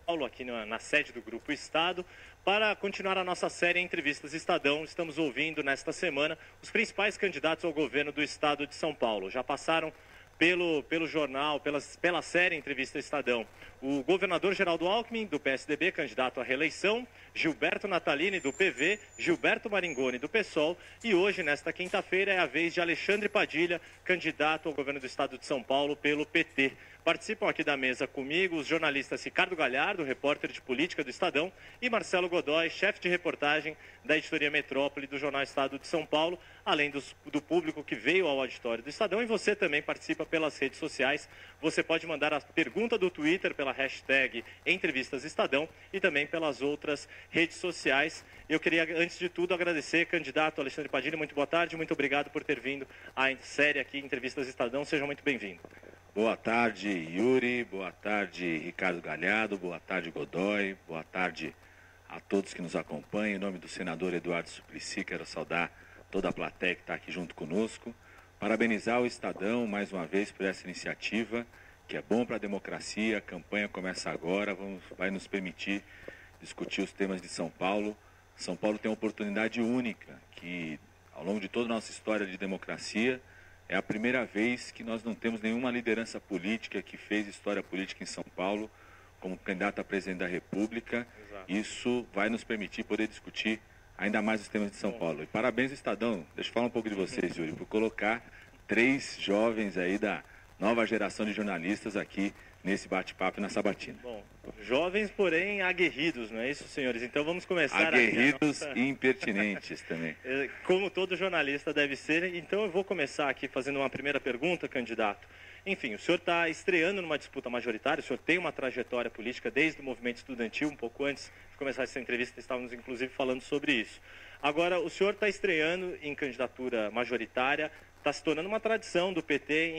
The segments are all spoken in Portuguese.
Paulo, aqui na sede do Grupo Estado, para continuar a nossa série Entrevistas Estadão. Estamos ouvindo nesta semana os principais candidatos ao governo do Estado de São Paulo. Já passaram pelo jornal, pela série Entrevista Estadão, o governador Geraldo Alckmin, do PSDB, candidato à reeleição, Gilberto Natalini, do PV, Gilberto Maringoni, do PSOL, e hoje, nesta quinta-feira, é a vez de Alexandre Padilha, candidato ao governo do Estado de São Paulo pelo PT. Participam aqui da mesa comigo os jornalistas Ricardo Galhardo, repórter de política do Estadão, e Marcelo Godoy, chefe de reportagem da editoria Metrópole do Jornal Estado de São Paulo, além do público que veio ao auditório do Estadão. E você também participa pelas redes sociais. Você pode mandar a pergunta do Twitter pela hashtag Entrevistas Estadão e também pelas outras redes sociais. Eu queria, antes de tudo, agradecer, candidato Alexandre Padilha, muito boa tarde, muito obrigado por ter vindo à série aqui Entrevistas Estadão. Seja muito bem-vindo. Boa tarde, Yuri, boa tarde, Ricardo Galhardo, boa tarde, Godoy, boa tarde a todos que nos acompanham. Em nome do senador Eduardo Suplicy, quero saudar toda a plateia que está aqui junto conosco. Parabenizar o Estadão, mais uma vez, por essa iniciativa, que é bom para a democracia. A campanha começa agora, vai nos permitir discutir os temas de São Paulo. São Paulo tem uma oportunidade única, que ao longo de toda a nossa história de democracia, é a primeira vez que nós não temos nenhuma liderança política que fez história política em São Paulo como candidato a presidente da República. Exato. Isso vai nos permitir poder discutir ainda mais os temas de São Paulo. E parabéns, Estadão. Deixa eu falar um pouco de vocês, Yuri, por colocar 3 jovens aí da nova geração de jornalistas aqui nesse bate-papo na Sabatina. Bom, jovens, porém aguerridos, não é isso, senhores? Então vamos começar. Aguerridos e impertinentes também. Como todo jornalista deve ser. Então eu vou começar aqui fazendo uma primeira pergunta, candidato. Enfim, o senhor está estreando numa disputa majoritária, o senhor tem uma trajetória política desde o movimento estudantil, um pouco antes de começar essa entrevista, estávamos inclusive falando sobre isso. Agora, o senhor está estreando em candidatura majoritária, está se tornando uma tradição do PT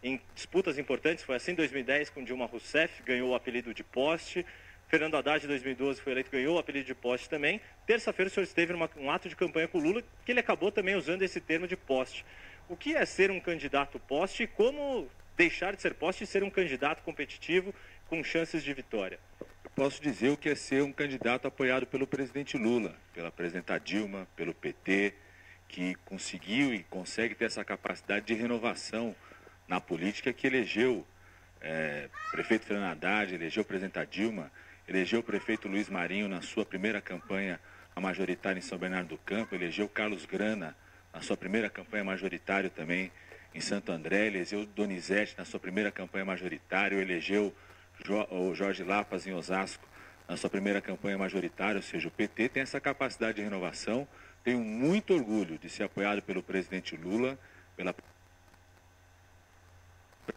em disputas importantes. Foi assim em 2010 com Dilma Rousseff, ganhou o apelido de poste. Fernando Haddad, em 2012, foi eleito, ganhou o apelido de poste também. Terça-feira o senhor esteve num ato de campanha com o Lula, que ele acabou também usando esse termo de poste. O que é ser um candidato poste e como deixar de ser poste e ser um candidato competitivo com chances de vitória? Eu posso dizer o que é ser um candidato apoiado pelo presidente Lula, pela presidenta Dilma, pelo PT, que conseguiu e consegue ter essa capacidade de renovação na política, que elegeu prefeito Fernando Haddad, elegeu a presidenta Dilma, elegeu o prefeito Luiz Marinho na sua primeira campanha majoritária em São Bernardo do Campo, elegeu Carlos Grana na sua primeira campanha majoritária também em Santo André, elegeu Donizete na sua primeira campanha majoritária, elegeu o Jorge Lapas em Osasco na sua primeira campanha majoritária. Ou seja, o PT tem essa capacidade de renovação. Tenho muito orgulho de ser apoiado pelo presidente Lula, pela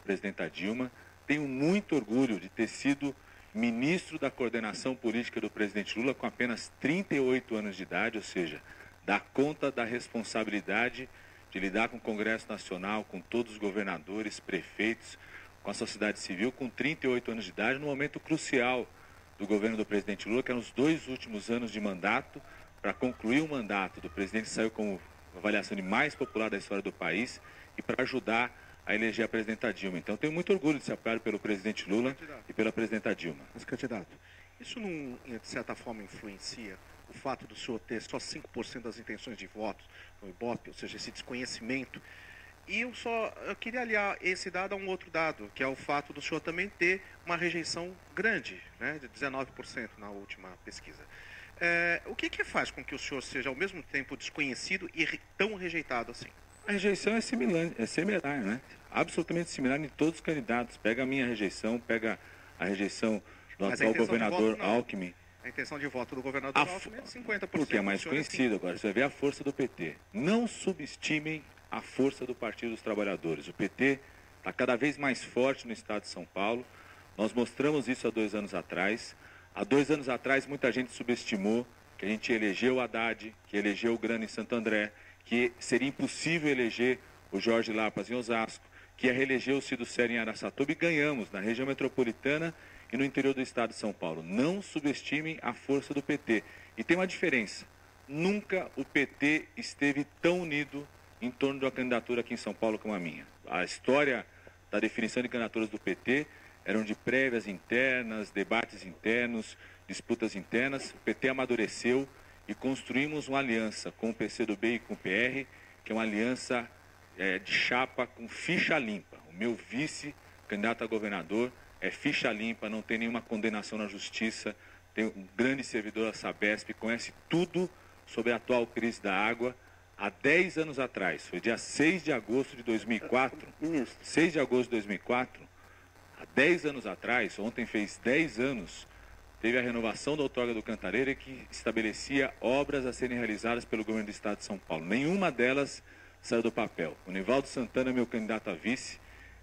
presidenta Dilma. Tenho muito orgulho de ter sido ministro da coordenação política do presidente Lula com apenas 38 anos de idade, ou seja, dá conta da responsabilidade de lidar com o Congresso Nacional, com todos os governadores, prefeitos, com a sociedade civil, com 38 anos de idade, no momento crucial do governo do presidente Lula, que eram os 2 últimos anos de mandato, para concluir o mandato do presidente, que saiu como a avaliação de mais popular da história do país, e para ajudar a eleger a presidenta Dilma. Então, tenho muito orgulho de ser apoiado pelo presidente Lula e pela presidenta Dilma. Mas, candidato, isso não, de certa forma, influencia o fato do senhor ter só 5% das intenções de votos no Ibope, ou seja, esse desconhecimento? E eu queria aliar esse dado a um outro dado, que é o fato do senhor também ter uma rejeição grande, né, de 19% na última pesquisa. O que faz com que o senhor seja, ao mesmo tempo, desconhecido e tão rejeitado assim? A rejeição é similar, né? Absolutamente similar em todos os candidatos. Pega a minha rejeição, pega a rejeição do atual governador Alckmin. A intenção de voto do governador Alckmin é de 50%. Porque é mais conhecido. Agora, você vai ver a força do PT. Não subestimem a força do Partido dos Trabalhadores. O PT está cada vez mais forte no estado de São Paulo. Nós mostramos isso há 2 anos atrás. Há 2 anos atrás, muita gente subestimou que a gente elegeu o Haddad, que elegeu o Grana em Santo André, que seria impossível eleger o Jorge Lapas em Osasco, que ia reeleger o Cido Sério em Araçatuba, e ganhamos na região metropolitana e no interior do estado de São Paulo. Não subestimem a força do PT. E tem uma diferença. Nunca o PT esteve tão unido em torno de uma candidatura aqui em São Paulo como a minha. A história da definição de candidaturas do PT eram de prévias internas, debates internos, disputas internas. O PT amadureceu e construímos uma aliança com o PCdoB e com o PR, que é uma aliança de chapa com ficha limpa. O meu vice, candidato a governador, é ficha limpa, não tem nenhuma condenação na justiça, tem um grande servidor da Sabesp, conhece tudo sobre a atual crise da água. Há 10 anos atrás, foi dia 6 de agosto de 2004, 6 de agosto de 2004, há 10 anos atrás, ontem fez 10 anos, teve a renovação da outorga do Cantareira que estabelecia obras a serem realizadas pelo governo do estado de São Paulo. Nenhuma delas saiu do papel. O Nivaldo Santana é meu candidato a vice,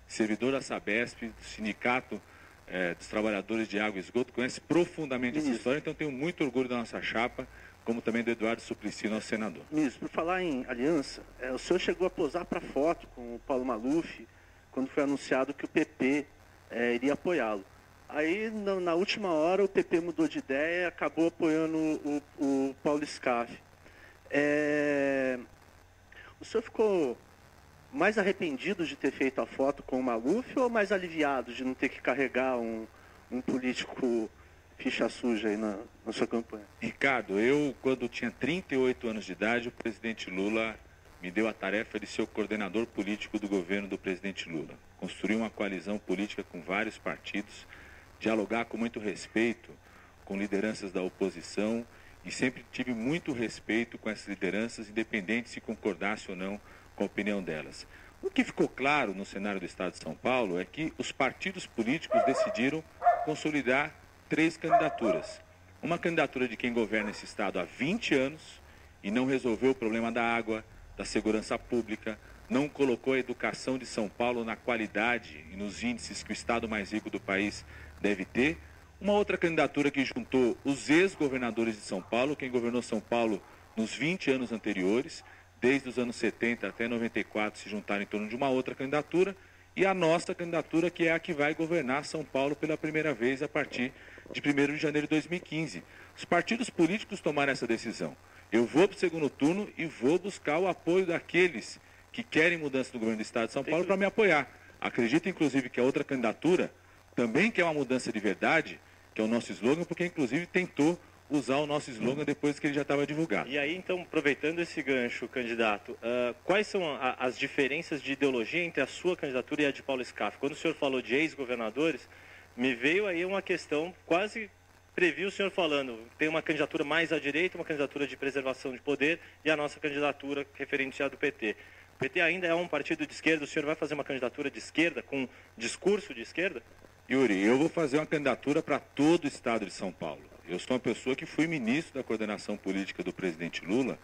servidor da Sabesp, do Sindicato dos Trabalhadores de Água e Esgoto, conhece profundamente essa história, então tenho muito orgulho da nossa chapa, como também do Eduardo Suplicy, nosso senador. Ministro, por falar em aliança, o senhor chegou a posar para foto com o Paulo Maluf, quando foi anunciado que o PP iria apoiá-lo. Aí, na última hora, o PP mudou de ideia e acabou apoiando o Paulo Scaff. O senhor ficou mais arrependido de ter feito a foto com o Maluf ou mais aliviado de não ter que carregar um político ficha suja aí na sua campanha? Ricardo, eu, quando tinha 38 anos de idade, o presidente Lula me deu a tarefa de ser o coordenador político do governo do presidente Lula. Construir uma coalizão política com vários partidos, dialogar com muito respeito com lideranças da oposição e sempre tive muito respeito com essas lideranças, independente se concordasse ou não com a opinião delas. O que ficou claro no cenário do estado de São Paulo é que os partidos políticos decidiram consolidar 3 candidaturas. Uma candidatura de quem governa esse estado há 20 anos e não resolveu o problema da água, da segurança pública, não colocou a educação de São Paulo na qualidade e nos índices que o estado mais rico do país deve ter. Uma outra candidatura que juntou os ex-governadores de São Paulo, quem governou São Paulo nos 20 anos anteriores, desde os anos 70 até 94 se juntaram em torno de uma outra candidatura, e a nossa candidatura, que é a que vai governar São Paulo pela primeira vez a partir de 1º de janeiro de 2015. Os partidos políticos tomaram essa decisão. Eu vou para o segundo turno e vou buscar o apoio daqueles que querem mudança no governo do estado de São Paulo para me apoiar. Acredito, inclusive, que a outra candidatura também quer uma mudança de verdade, que é o nosso slogan, porque, inclusive, tentou usar o nosso slogan depois que ele já estava divulgado. E aí, então, aproveitando esse gancho, candidato, quais são as diferenças de ideologia entre a sua candidatura e a de Paulo Scaff? Quando o senhor falou de ex-governadores, me veio aí uma questão, quase previ o senhor falando, tem uma candidatura mais à direita, uma candidatura de preservação de poder e a nossa candidatura referente à do PT. O PT ainda é um partido de esquerda, o senhor vai fazer uma candidatura de esquerda, com discurso de esquerda? Yuri, eu vou fazer uma candidatura para todo o estado de São Paulo. Eu sou uma pessoa que fui ministro da coordenação política do presidente Lula.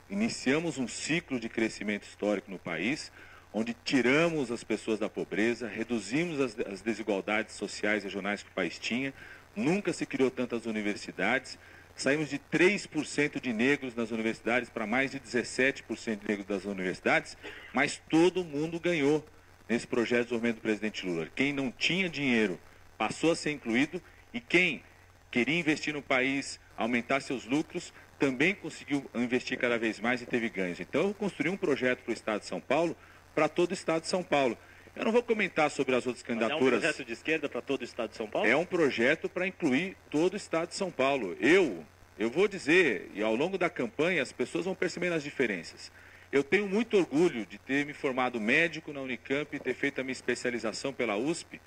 Iniciamos um ciclo de crescimento histórico no país, onde tiramos as pessoas da pobreza, reduzimos as desigualdades sociais e regionais que o país tinha, nunca se criou tantas universidades, saímos de 3% de negros nas universidades para mais de 17% de negros das universidades, mas todo mundo ganhou nesse projeto de desenvolvimento do presidente Lula. Quem não tinha dinheiro passou a ser incluído e quem queria investir no país, aumentar seus lucros, também conseguiu investir cada vez mais e teve ganhos. Então, eu construí um projeto para o estado de São Paulo, para todo o estado de São Paulo. Eu não vou comentar sobre as outras candidaturas. Mas é um projeto de esquerda para todo o estado de São Paulo? É um projeto para incluir todo o estado de São Paulo. Eu vou dizer, e ao longo da campanha as pessoas vão percebendo as diferenças. Eu tenho muito orgulho de ter me formado médico na Unicamp e ter feito a minha especialização pela USP.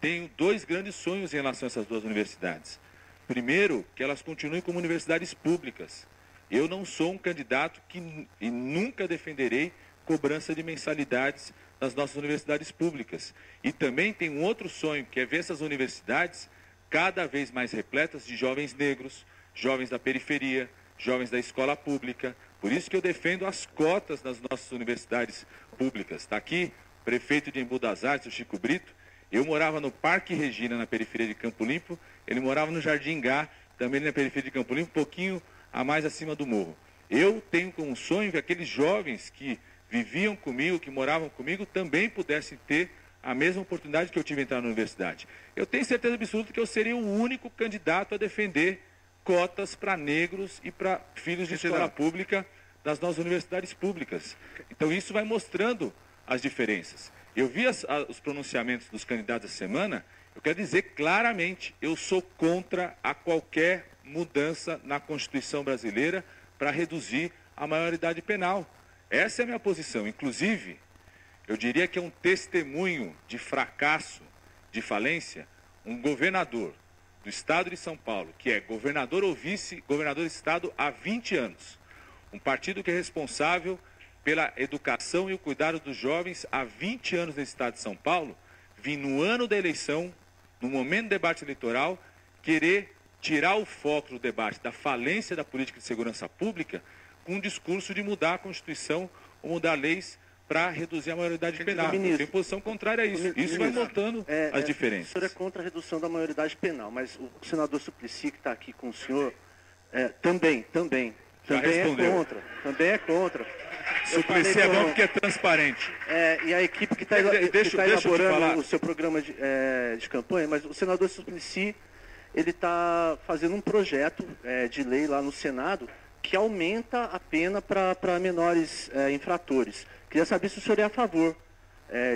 Tenho 2 grandes sonhos em relação a essas 2 universidades. Primeiro, que elas continuem como universidades públicas. Eu não sou um candidato e nunca defenderei cobrança de mensalidades nas nossas universidades públicas. E também tem um outro sonho, que é ver essas universidades cada vez mais repletas de jovens negros, jovens da periferia, jovens da escola pública. Por isso que eu defendo as cotas nas nossas universidades públicas. Está aqui o prefeito de Embu das Artes, o Chico Brito. Eu morava no Parque Regina, na periferia de Campo Limpo. Ele morava no Jardim Gá, também na periferia de Campo Limpo, um pouquinho a mais acima do morro. Eu tenho como sonho que aqueles jovens que viviam comigo, que moravam comigo, também pudessem ter a mesma oportunidade que eu tive de entrar na universidade. Eu tenho certeza absoluta que eu seria o único candidato a defender cotas para negros e para filhos de escola pública das nossas universidades públicas. Então isso vai mostrando as diferenças. Eu vi os pronunciamentos dos candidatos essa semana, eu quero dizer claramente, eu sou contra a qualquer mudança na Constituição brasileira para reduzir a maioridade penal. Essa é a minha posição. Inclusive, eu diria que é um testemunho de fracasso, de falência, um governador do estado de São Paulo, que é governador ou vice-governador do estado há 20 anos. Um partido que é responsável pela educação e o cuidado dos jovens há 20 anos no estado de São Paulo, vir no ano da eleição, no momento do debate eleitoral, querer tirar o foco do debate da falência da política de segurança pública com um discurso de mudar a Constituição ou mudar leis para reduzir a maioridade penal. Tem posição contrária a isso. Isso vai montando as diferenças. O senhor é contra a redução da maioridade penal, mas o senador Suplicy, que está aqui com o senhor, também é contra. Suplicy é bom porque é transparente. E a equipe que está elaborando o seu programa de campanha, mas o senador Suplicy, ele está fazendo um projeto de lei lá no Senado que aumenta a pena para menores infratores. Queria saber se o senhor é a favor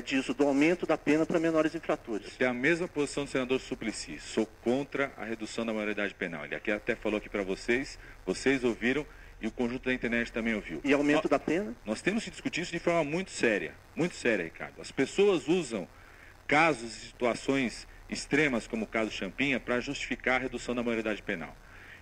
disso, do aumento da pena para menores infratores. Tem a mesma posição do senador Suplicy. Sou contra a redução da maioridade penal. Ele aqui até falou aqui para vocês ouviram e o conjunto da internet também ouviu. E aumento da pena? Nós temos que discutir isso de forma muito séria, Ricardo. As pessoas usam casos e situações extremas, como o caso Champinha, para justificar a redução da maioridade penal.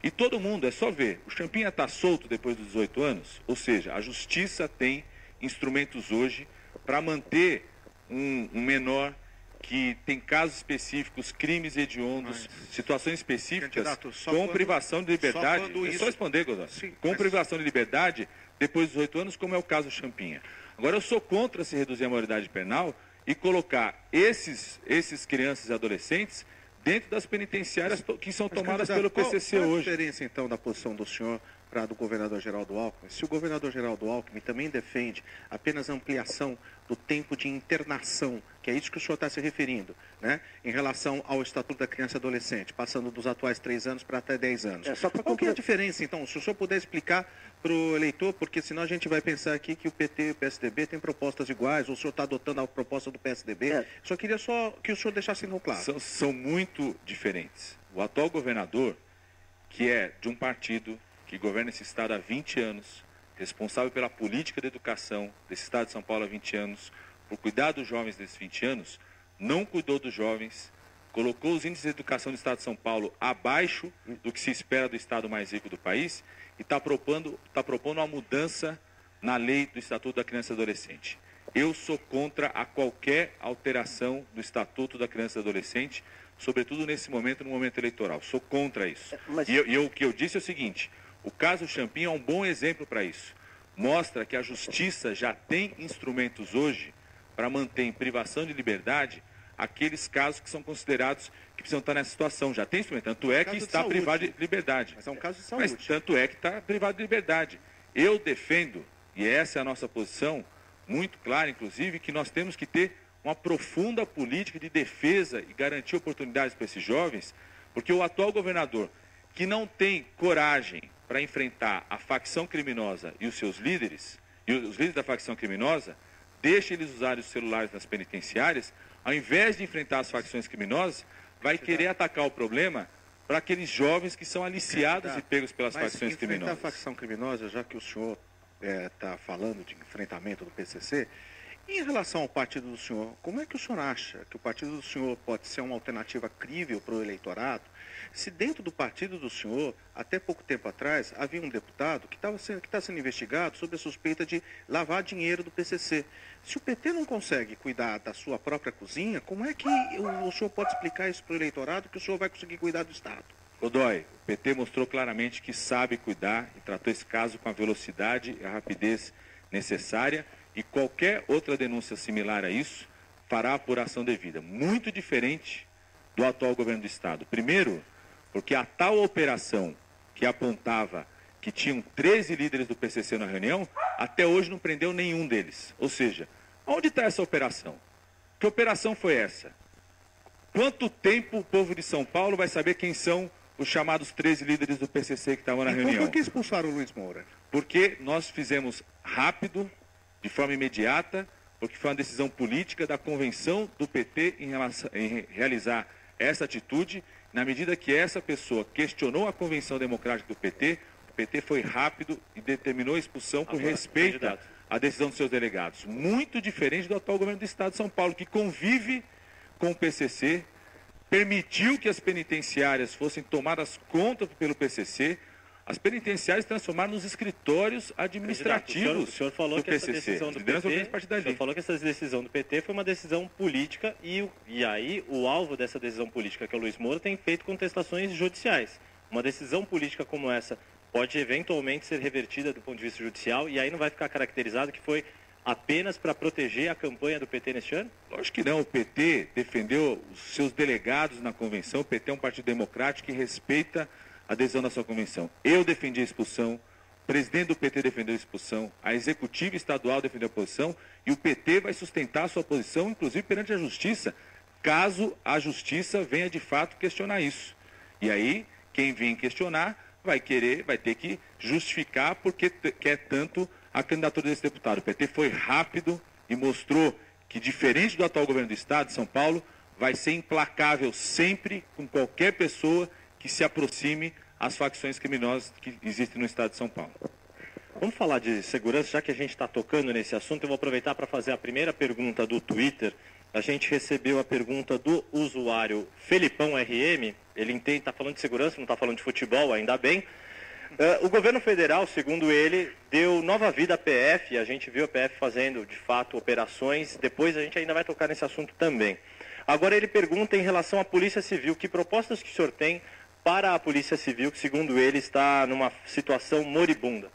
E todo mundo, é só ver, o Champinha está solto depois dos 18 anos, ou seja, a justiça tem instrumentos hoje para manter um menor que tem casos específicos, crimes hediondos, situações específicas, com privação de liberdade. Só responder, Godoy. Com privação de liberdade depois dos 18 anos, como é o caso Champinha. Agora, eu sou contra se reduzir a maioridade penal e colocar esses crianças e adolescentes dentro das penitenciárias que são tomadas pelo PCC hoje. Qual a diferença, então, da posição do senhor para a do governador Geraldo Alckmin? Se o governador Geraldo Alckmin também defende apenas a ampliação do tempo de internação, que é isso que o senhor está se referindo, né? Em relação ao Estatuto da Criança e Adolescente, passando dos atuais 3 anos para até 10 anos. Qual que é a diferença, então? Se o senhor puder explicar para o eleitor, porque senão a gente vai pensar aqui que o PT e o PSDB têm propostas iguais, ou o senhor está adotando a proposta do PSDB. Só queria que o senhor deixasse no claro. São muito diferentes. O atual governador, que é de um partido que governa esse estado há 20 anos, responsável pela política de educação desse estado de São Paulo há 20 anos, por cuidar dos jovens desses 20 anos, não cuidou dos jovens, colocou os índices de educação do estado de São Paulo abaixo do que se espera do estado mais rico do país e está propondo uma mudança na lei do Estatuto da Criança e Adolescente. Eu sou contra a qualquer alteração do Estatuto da Criança e Adolescente, sobretudo nesse momento, no momento eleitoral. Sou contra isso. E o que eu disse é o seguinte: o caso Champinha é um bom exemplo para isso. Mostra que a justiça já tem instrumentos hoje para manter em privação de liberdade aqueles casos que são considerados que precisam estar nessa situação. Já tem instrumento, tanto é que está privado de liberdade. Mas é um caso de saúde. Mas tanto é que está privado de liberdade. Eu defendo, e essa é a nossa posição, muito clara, inclusive, que nós temos que ter uma profunda política de defesa e garantir oportunidades para esses jovens, porque o atual governador, que não tem coragem para enfrentar a facção criminosa e os seus líderes, e os líderes da facção criminosa, deixa eles usarem os celulares nas penitenciárias, ao invés de enfrentar as facções criminosas, vai querer atacar o problema para aqueles jovens que são aliciados e pegos pelas facções criminosas. Enfrentar a facção criminosa, já que o senhor está falando de enfrentamento do PCC, em relação ao partido do senhor, como é que o senhor acha que o partido do senhor pode ser uma alternativa crível para o eleitorado, se dentro do partido do senhor, até pouco tempo atrás, havia um deputado que está sendo investigado sob a suspeita de lavar dinheiro do PCC? Se o PT não consegue cuidar da sua própria cozinha, como é que o senhor pode explicar isso para o eleitorado, que o senhor vai conseguir cuidar do Estado? Godoy, o PT mostrou claramente que sabe cuidar e tratou esse caso com a velocidade e a rapidez necessária, e qualquer outra denúncia similar a isso fará a apuração devida. Muito diferente do atual governo do Estado. Primeiro, porque a tal operação que apontava que tinham 13 líderes do PCC na reunião, até hoje não prendeu nenhum deles. Ou seja, onde está essa operação? Que operação foi essa? Quanto tempo o povo de São Paulo vai saber quem são os chamados 13 líderes do PCC que estavam na reunião? Por que expulsaram o Luiz Moura? Porque nós fizemos rápido, de forma imediata, porque foi uma decisão política da convenção do PT em realizar essa atitude. Na medida que essa pessoa questionou a convenção democrática do PT, o PT foi rápido e determinou a expulsão por respeito à decisão dos seus delegados. Muito diferente do atual governo do Estado de São Paulo, que convive com o PCC, permitiu que as penitenciárias fossem tomadas conta pelo PCC, as penitenciárias transformaram nos escritórios administrativos o senhor falou do que essa PCC. decisão do PT, o senhor falou que essa decisão do PT foi uma decisão política e aí o alvo dessa decisão política, que é o Luiz Moro, tem feito contestações judiciais. Uma decisão política como essa pode eventualmente ser revertida do ponto de vista judicial e aí não vai ficar caracterizado que foi apenas para proteger a campanha do PT neste ano? Lógico que não. O PT defendeu os seus delegados na convenção. O PT é um partido democrático que respeita a decisão da sua convenção. Eu defendi a expulsão, o presidente do PT defendeu a expulsão, a executiva estadual defendeu a posição e o PT vai sustentar a sua posição, inclusive perante a justiça, caso a justiça venha de fato questionar isso. E aí, quem vem questionar vai ter que justificar porque quer tanto a candidatura desse deputado. O PT foi rápido e mostrou que, diferente do atual governo do Estado de São Paulo, vai ser implacável sempre com qualquer pessoa que se aproxime às facções criminosas que existem no Estado de São Paulo. Vamos falar de segurança, já que a gente está tocando nesse assunto, eu vou aproveitar para fazer a primeira pergunta do Twitter. A gente recebeu a pergunta do usuário Felipão RM, ele está falando de segurança, não está falando de futebol, ainda bem. O governo federal, segundo ele, deu nova vida à PF, a gente viu a PF fazendo, de fato, operações, depois a gente ainda vai tocar nesse assunto também. Agora ele pergunta em relação à Polícia Civil, que propostas que o senhor tem para a Polícia Civil, que segundo ele está numa situação moribunda?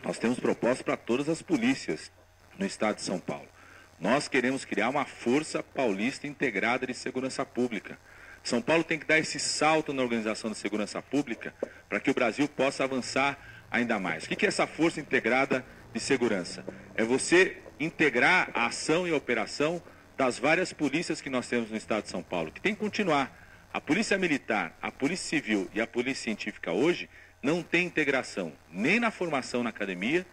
Nós temos propostas para todas as polícias no Estado de São Paulo. Nós queremos criar uma força paulista integrada de segurança pública. São Paulo tem que dar esse salto na organização da segurança pública para que o Brasil possa avançar ainda mais. O que é essa força integrada de segurança? É você integrar a ação e a operação das várias polícias que nós temos no Estado de São Paulo, que tem que continuar. A Polícia Militar, a Polícia Civil e a Polícia Científica hoje não tem integração nem na formação na academia,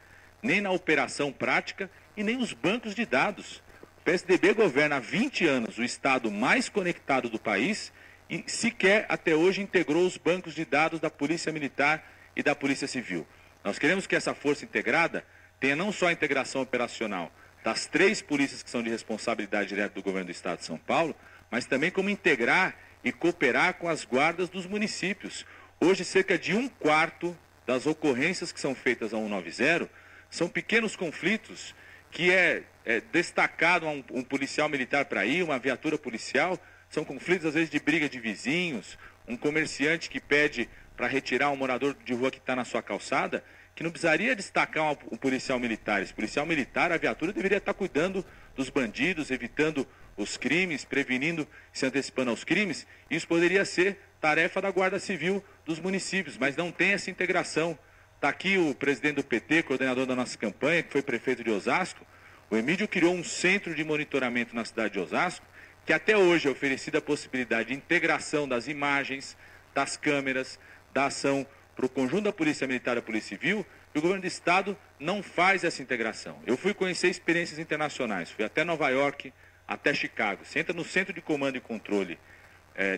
nem na operação prática e nem nos bancos de dados. O PSDB governa há 20 anos o estado mais conectado do país e sequer até hoje integrou os bancos de dados da Polícia Militar e da Polícia Civil. Nós queremos que essa força integrada tenha não só a integração operacional das 3 polícias que são de responsabilidade direta do governo do Estado de São Paulo, mas também como integrar e cooperar com as guardas dos municípios. Hoje, cerca de 1/4 das ocorrências que são feitas a 190 são pequenos conflitos que é destacado um policial militar para ir, uma viatura policial, são conflitos às vezes de briga de vizinhos, um comerciante que pede para retirar um morador de rua que está na sua calçada, que não precisaria destacar um policial militar. Esse policial militar, a viatura deveria estar cuidando dos bandidos, evitando os crimes, prevenindo, se antecipando aos crimes. Isso poderia ser tarefa da Guarda Civil dos municípios, mas não tem essa integração. Está aqui o presidente do PT, coordenador da nossa campanha, que foi prefeito de Osasco. O Emílio criou um centro de monitoramento na cidade de Osasco, que até hoje é oferecida a possibilidade de integração das imagens, das câmeras, da ação para o conjunto da Polícia Militar e da Polícia Civil, e o governo do Estado não faz essa integração. Eu fui conhecer experiências internacionais, fui até Nova York, até Chicago. Você entra no Centro de Comando e Controle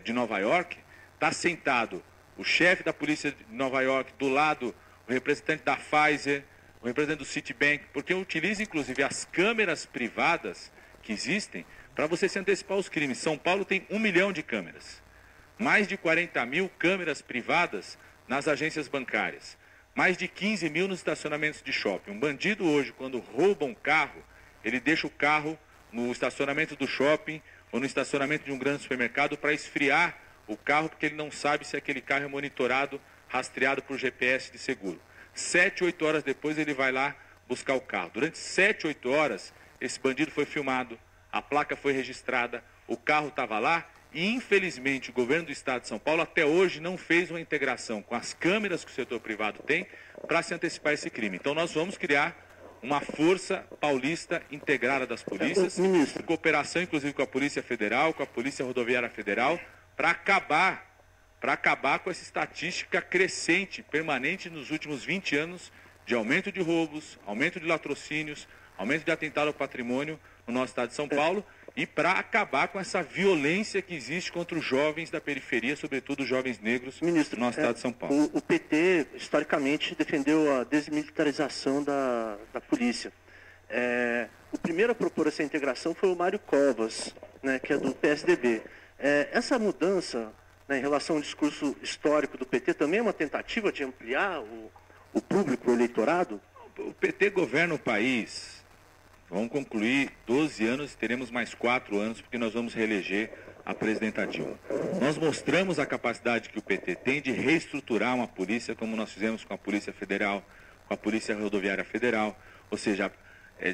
de Nova York, está sentado o chefe da Polícia de Nova York, do lado o representante da Pfizer, o representante do Citibank, porque utiliza inclusive as câmeras privadas que existem para você se antecipar aos crimes. São Paulo tem 1 milhão de câmeras, mais de 40 mil câmeras privadas nas agências bancárias, mais de 15 mil nos estacionamentos de shopping. Um bandido hoje, quando rouba um carro, ele deixa o carro no estacionamento do shopping ou no estacionamento de um grande supermercado para esfriar o carro, porque ele não sabe se aquele carro é monitorado, rastreado por GPS de seguro. 7, 8 horas depois ele vai lá buscar o carro. Durante 7, 8 horas, esse bandido foi filmado, a placa foi registrada, o carro estava lá e, infelizmente, o governo do Estado de São Paulo até hoje não fez uma integração com as câmeras que o setor privado tem para se antecipar a esse crime. Então nós vamos criar uma força paulista integrada das polícias, em cooperação inclusive com a Polícia Federal, com a Polícia Rodoviária Federal, para acabar com essa estatística crescente, permanente nos últimos 20 anos, de aumento de roubos, aumento de latrocínios, aumento de atentado ao patrimônio no nosso estado de São Paulo e para acabar com essa violência que existe contra os jovens da periferia, sobretudo os jovens negros, Ministro, no nosso estado de São Paulo. O PT, historicamente, defendeu a desmilitarização da polícia. O primeiro a propor essa integração foi o Mário Covas, né, que é do PSDB. Essa mudança, né, em relação ao discurso histórico do PT também é uma tentativa de ampliar o público, o eleitorado? O PT governa o país. Vamos concluir 12 anos e teremos mais 4 anos, porque nós vamos reeleger a presidenta Dilma. Nós mostramos a capacidade que o PT tem de reestruturar uma polícia, como nós fizemos com a Polícia Federal, com a Polícia Rodoviária Federal. Ou seja,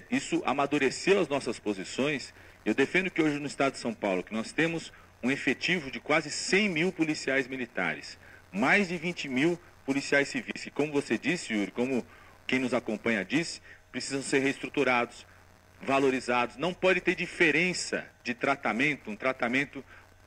isso amadureceu as nossas posições. Eu defendo que hoje no estado de São Paulo, que nós temos um efetivo de quase 100 mil policiais militares, mais de 20 mil policiais civis, e como você disse, Yuri, como quem nos acompanha disse, precisam ser reestruturados, valorizados. Não pode ter diferença de tratamento, um tratamento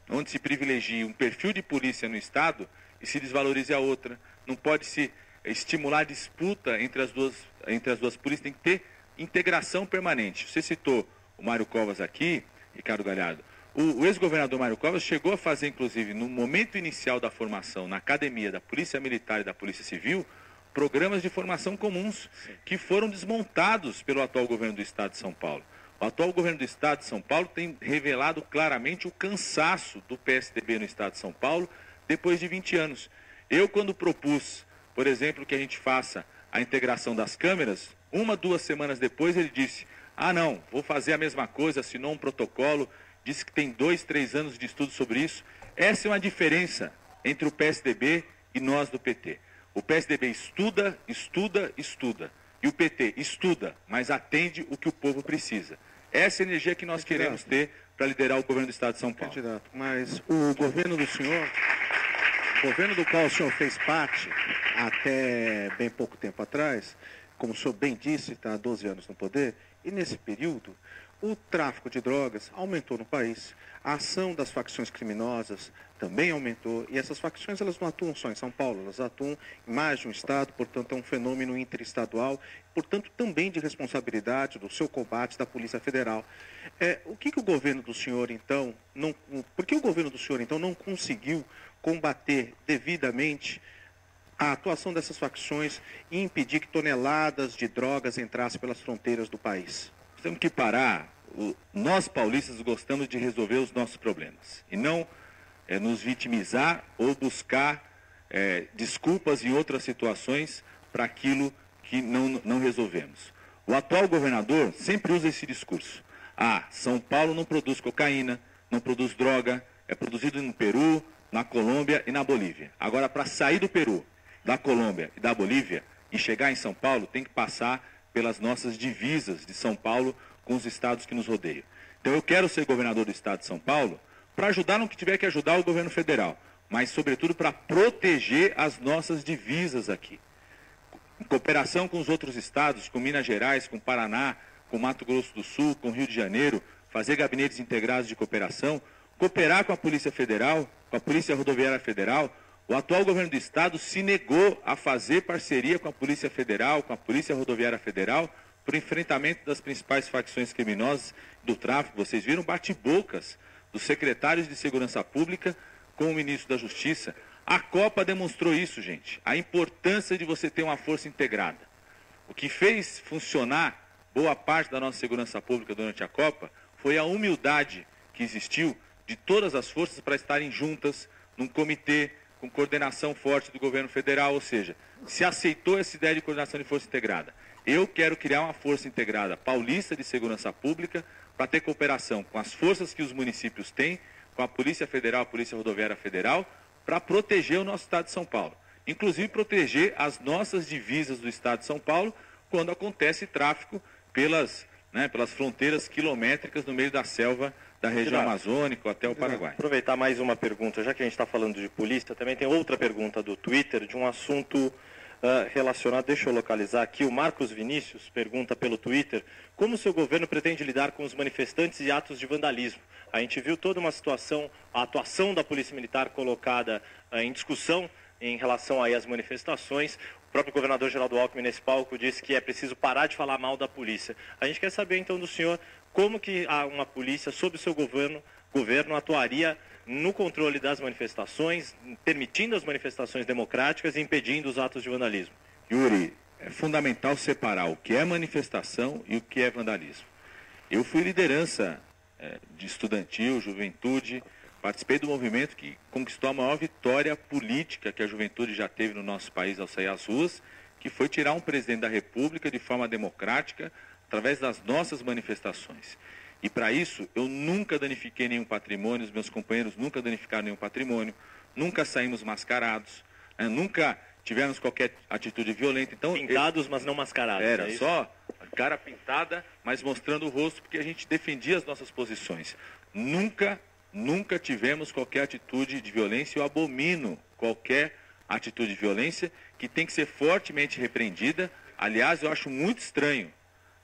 onde se privilegie um perfil de polícia no estado e se desvalorize a outra. Não pode se estimular a disputa entre as duas polícias, tem que ter integração permanente. Você citou o Mário Covas aqui, Ricardo Galhardo. O ex-governador Mário Covas chegou a fazer, inclusive, no momento inicial da formação, na academia da Polícia Militar e da Polícia Civil, programas de formação comuns, que foram desmontados pelo atual governo do estado de São Paulo. O atual governo do estado de São Paulo tem revelado claramente o cansaço do PSDB no estado de São Paulo depois de 20 anos. Eu, quando propus, por exemplo, que a gente faça a integração das câmeras, 1-2 semanas depois ele disse: não, vou fazer a mesma coisa, assinou um protocolo, disse que tem 2-3 anos de estudo sobre isso. Essa é uma diferença entre o PSDB e nós do PT. O PSDB estuda, estuda, estuda. E o PT estuda, mas atende o que o povo precisa. Essa é a energia que nós queremos ter para liderar o governo do estado de São Paulo. Candidato, mas o governo do senhor, o governo do qual o senhor fez parte até bem pouco tempo atrás, como o senhor bem disse, está há 12 anos no poder, e nesse período o tráfico de drogas aumentou no país, a ação das facções criminosas também aumentou, e essas facções elas não atuam só em São Paulo, elas atuam em mais de um estado, portanto é um fenômeno interestadual, portanto também de responsabilidade do seu combate da Polícia Federal. O que o governo do senhor então, por que o governo do senhor então não conseguiu combater devidamente a atuação dessas facções e impedir que toneladas de drogas entrassem pelas fronteiras do país? Temos que parar. Nós paulistas gostamos de resolver os nossos problemas e não nos vitimizar ou buscar desculpas em outras situações para aquilo que não resolvemos. O atual governador sempre usa esse discurso. São Paulo não produz cocaína, não produz droga, é produzido no Peru, na Colômbia e na Bolívia. Agora, para sair do Peru, da Colômbia e da Bolívia e chegar em São Paulo, tem que passar pelas nossas divisas de São Paulo com os estados que nos rodeiam. Então eu quero ser governador do estado de São Paulo para ajudar no que tiver que ajudar o governo federal, mas sobretudo para proteger as nossas divisas aqui. Em cooperação com os outros estados, com Minas Gerais, com Paraná, com Mato Grosso do Sul, com Rio de Janeiro, fazer gabinetes integrados de cooperação, cooperar com a Polícia Federal, com a Polícia Rodoviária Federal. O atual governo do estado se negou a fazer parceria com a Polícia Federal, com a Polícia Rodoviária Federal, para o enfrentamento das principais facções criminosas do tráfico. Vocês viram bate-bocas dos secretários de Segurança Pública com o ministro da Justiça. A Copa demonstrou isso, gente. A importância de você ter uma força integrada. O que fez funcionar boa parte da nossa segurança pública durante a Copa foi a humildade que existiu de todas as forças para estarem juntas num comitê com coordenação forte do governo federal, ou seja, se aceitou essa ideia de coordenação de força integrada. Eu quero criar uma força integrada paulista de segurança pública para ter cooperação com as forças que os municípios têm, com a Polícia Federal, a Polícia Rodoviária Federal, para proteger o nosso estado de São Paulo. Inclusive proteger as nossas divisas do estado de São Paulo quando acontece tráfico pelas fronteiras quilométricas no meio da selva da região amazônica até o Paraguai. Aproveitar mais uma pergunta, já que a gente está falando de polícia, também tem outra pergunta do Twitter, de um assunto relacionado, deixa eu localizar aqui, o Marcos Vinícius pergunta pelo Twitter, como o seu governo pretende lidar com os manifestantes e atos de vandalismo? A gente viu toda uma situação, a atuação da Polícia Militar colocada em discussão em relação aí às manifestações. próprio governador Geraldo Alckmin nesse palco disse que é preciso parar de falar mal da polícia. A gente quer saber então do senhor como que uma polícia sob o seu governo atuaria no controle das manifestações, permitindo as manifestações democráticas e impedindo os atos de vandalismo. Yuri, é fundamental separar o que é manifestação e o que é vandalismo. Eu fui liderança de estudantil, juventude, participei do movimento que conquistou a maior vitória política que a juventude já teve no nosso país ao sair às ruas, que foi tirar um presidente da República de forma democrática, através das nossas manifestações. E para isso, eu nunca danifiquei nenhum patrimônio, os meus companheiros nunca danificaram nenhum patrimônio, nunca saímos mascarados, nunca tivemos qualquer atitude violenta. Então, pintados, mas não mascarados. Era só cara pintada, mas mostrando o rosto, porque a gente defendia as nossas posições. Nunca tivemos qualquer atitude de violência. Eu abomino qualquer atitude de violência que tem que ser fortemente repreendida. Aliás, eu acho muito estranho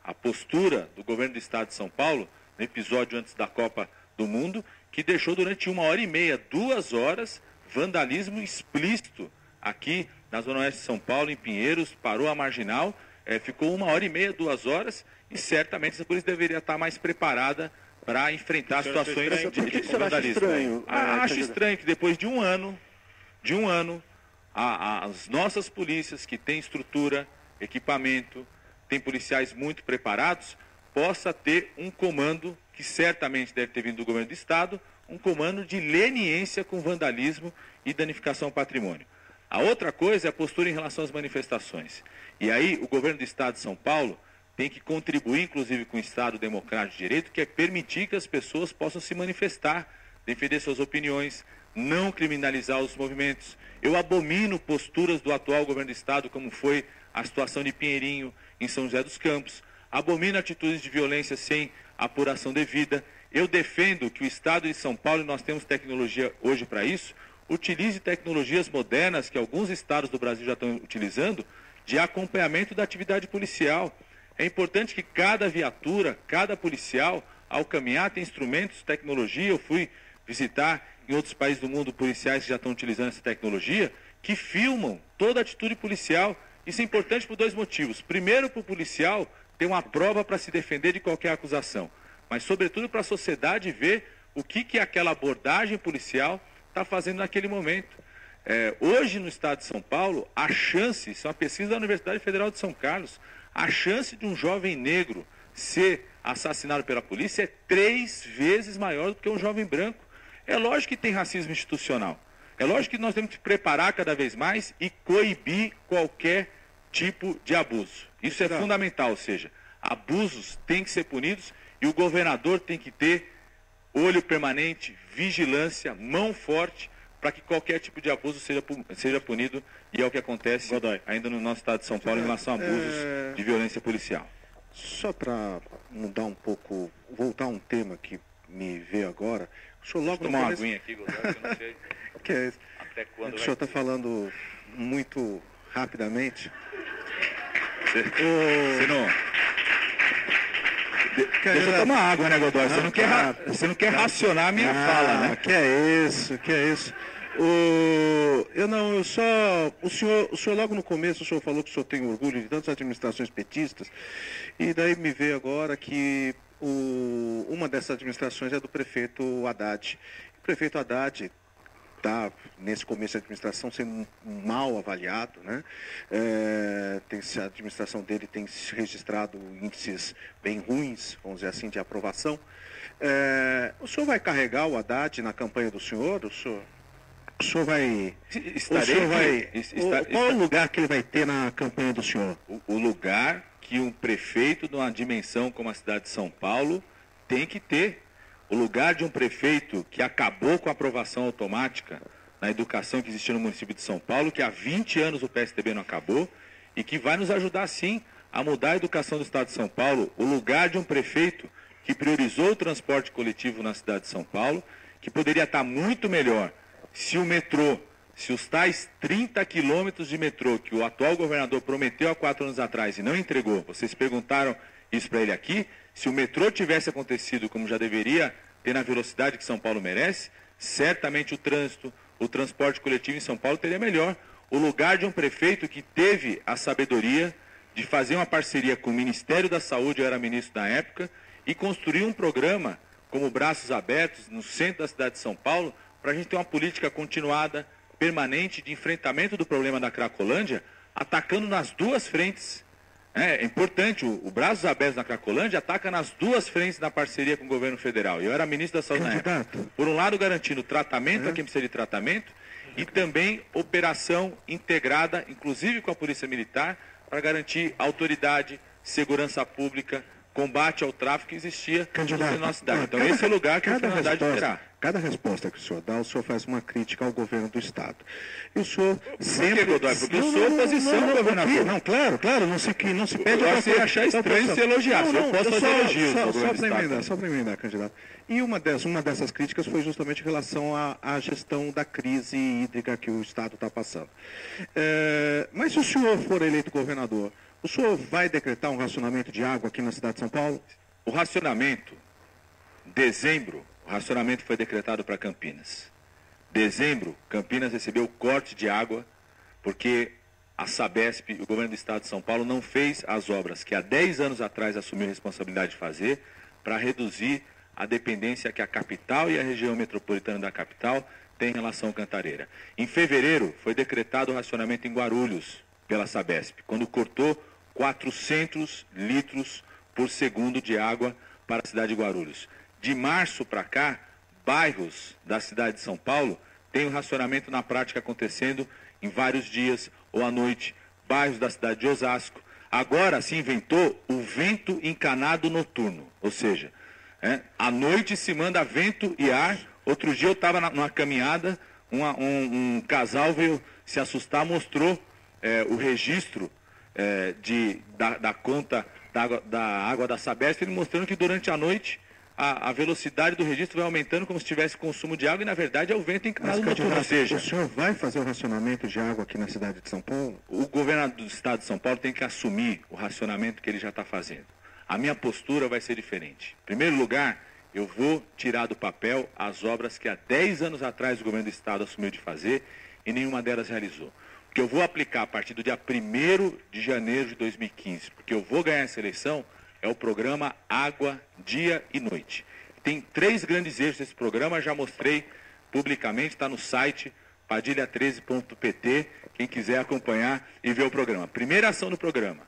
a postura do governo do estado de São Paulo, no episódio antes da Copa do Mundo, que deixou durante 1h30, 2 horas, vandalismo explícito aqui na Zona Oeste de São Paulo, em Pinheiros, parou a Marginal, ficou 1h30, 2 horas, e certamente essa polícia deveria estar mais preparada para enfrentar situações de vandalismo. Acho estranho que depois de um ano, as nossas polícias que têm estrutura, equipamento, têm policiais muito preparados, possa ter um comando, que certamente deve ter vindo do governo do estado, um comando de leniência com vandalismo e danificação ao patrimônio. A outra coisa é a postura em relação às manifestações. E aí o governo do estado de São Paulo tem que contribuir, inclusive, com o Estado democrático de direito, que é permitir que as pessoas possam se manifestar, defender suas opiniões, não criminalizar os movimentos. Eu abomino posturas do atual governo do estado, como foi a situação de Pinheirinho, em São José dos Campos. Abomino atitudes de violência sem apuração devida. Eu defendo que o estado de São Paulo, e nós temos tecnologia hoje para isso, utilize tecnologias modernas que alguns estados do Brasil já estão utilizando, de acompanhamento da atividade policial. É importante que cada viatura, cada policial, ao caminhar, tenha instrumentos, tecnologia. Eu fui visitar em outros países do mundo policiais que já estão utilizando essa tecnologia, que filmam toda a atitude policial. Isso é importante por 2 motivos. Primeiro, para o policial ter uma prova para se defender de qualquer acusação, mas sobretudo para a sociedade ver o que aquela abordagem policial está fazendo naquele momento. Hoje no estado de São Paulo, a chance, isso é uma pesquisa da Universidade Federal de São Carlos, a chance de um jovem negro ser assassinado pela polícia é 3 vezes maior do que um jovem branco. É lógico que tem racismo institucional. É lógico que nós temos que preparar cada vez mais e coibir qualquer tipo de abuso. Isso é fundamental, ou seja, abusos têm que ser punidos e o governador tem que ter olho permanente, vigilância, mão forte, para que qualquer tipo de abuso seja punido, e é o que acontece ainda no nosso estado de São Paulo em relação a abusos de violência policial. Só para mudar um pouco, voltar a um tema que me veio agora, o senhor logo tomar uma aguinha aqui, Godoy, que eu não sei até quando o senhor está falando muito rapidamente. Você não... Deixa eu tomar água, né, Godoy? Você não quer racionar a minha fala, né? Que é isso. O senhor logo no começo, o senhor falou que o senhor tem orgulho de tantas administrações petistas, e daí me veio agora que uma dessas administrações é do prefeito Haddad. O prefeito Haddad está, nesse começo da administração, sendo mal avaliado, né? A administração dele tem registrado índices bem ruins, vamos dizer assim, de aprovação. O senhor vai carregar o Haddad na campanha do senhor? O senhor vai... Qual é o lugar que ele vai ter na campanha do senhor? O lugar que um prefeito de uma dimensão como a cidade de São Paulo tem que ter. O lugar de um prefeito que acabou com a aprovação automática na educação que existia no município de São Paulo, que há 20 anos o PSDB não acabou, e que vai nos ajudar, sim, a mudar a educação do estado de São Paulo. O lugar de um prefeito que priorizou o transporte coletivo na cidade de São Paulo, que poderia estar muito melhor se o metrô, se os tais 30 quilômetros de metrô que o atual governador prometeu há 4 anos atrás e não entregou, vocês perguntaram isso para ele aqui, se o metrô tivesse acontecido como já deveria ter na velocidade que São Paulo merece, certamente o trânsito, o transporte coletivo em São Paulo teria melhor. o lugar de um prefeito que teve a sabedoria de fazer uma parceria com o Ministério da Saúde, eu era ministro na época, e construir um programa como Braços Abertos, no centro da cidade de São Paulo, para a gente ter uma política continuada, permanente, de enfrentamento do problema da Cracolândia, atacando nas duas frentes. É importante, o Braços Abertos na Cracolândia ataca nas duas frentes na parceria com o governo federal. Eu era ministro da Saúde na época. Por um lado, garantindo tratamento a quem precisa de tratamento, e também operação integrada, inclusive com a Polícia Militar, para garantir autoridade, segurança pública, combate ao tráfico que existia na nossa cidade. Então esse é o lugar que a comunidade terá. Cada resposta que o senhor dá, o senhor faz uma crítica ao governo do Estado. E o senhor sempre... Por que, Godoy? Porque eu sou oposição, governador. Não, claro, não se pede... Você achar estranho se elogiar, eu posso fazer elogios ao governo do Estado. Só para emendar, candidato. E uma dessas críticas foi justamente em relação à gestão da crise hídrica que o Estado está passando. Mas se o senhor for eleito governador, o senhor vai decretar um racionamento de água aqui na cidade de São Paulo? O racionamento, dezembro, o racionamento foi decretado para Campinas. Dezembro, Campinas recebeu corte de água, porque a Sabesp, o governo do Estado de São Paulo, não fez as obras que há 10 anos atrás assumiu a responsabilidade de fazer, para reduzir a dependência que a capital e a região metropolitana da capital têm em relação ao Cantareira. Em fevereiro, foi decretado o racionamento em Guarulhos, pela Sabesp, quando cortou 400 litros por segundo de água para a cidade de Guarulhos. De março para cá, bairros da cidade de São Paulo têm o racionamento na prática acontecendo em vários dias ou à noite. Bairros da cidade de Osasco. Agora se inventou o vento encanado noturno, ou seja, à noite se manda vento e ar. Outro dia eu estava numa caminhada, um casal veio se assustar, mostrou o registro da conta da água da Sabesp, ele mostrando que durante a noite a velocidade do registro vai aumentando como se tivesse consumo de água e na verdade é o vento encanado noturno. Ou seja, o senhor vai fazer o racionamento de água aqui na cidade de São Paulo? O governador do Estado de São Paulo tem que assumir o racionamento que ele já está fazendo. A minha postura vai ser diferente. Em primeiro lugar, eu vou tirar do papel as obras que há 10 anos atrás o governo do Estado assumiu de fazer e nenhuma delas realizou. O que eu vou aplicar a partir do dia 1º de janeiro de 2015, porque eu vou ganhar essa eleição, é o programa Água, Dia e Noite. Tem 3 grandes eixos desse programa, já mostrei publicamente, está no site padilha13.pt, quem quiser acompanhar e ver o programa. Primeira ação do programa,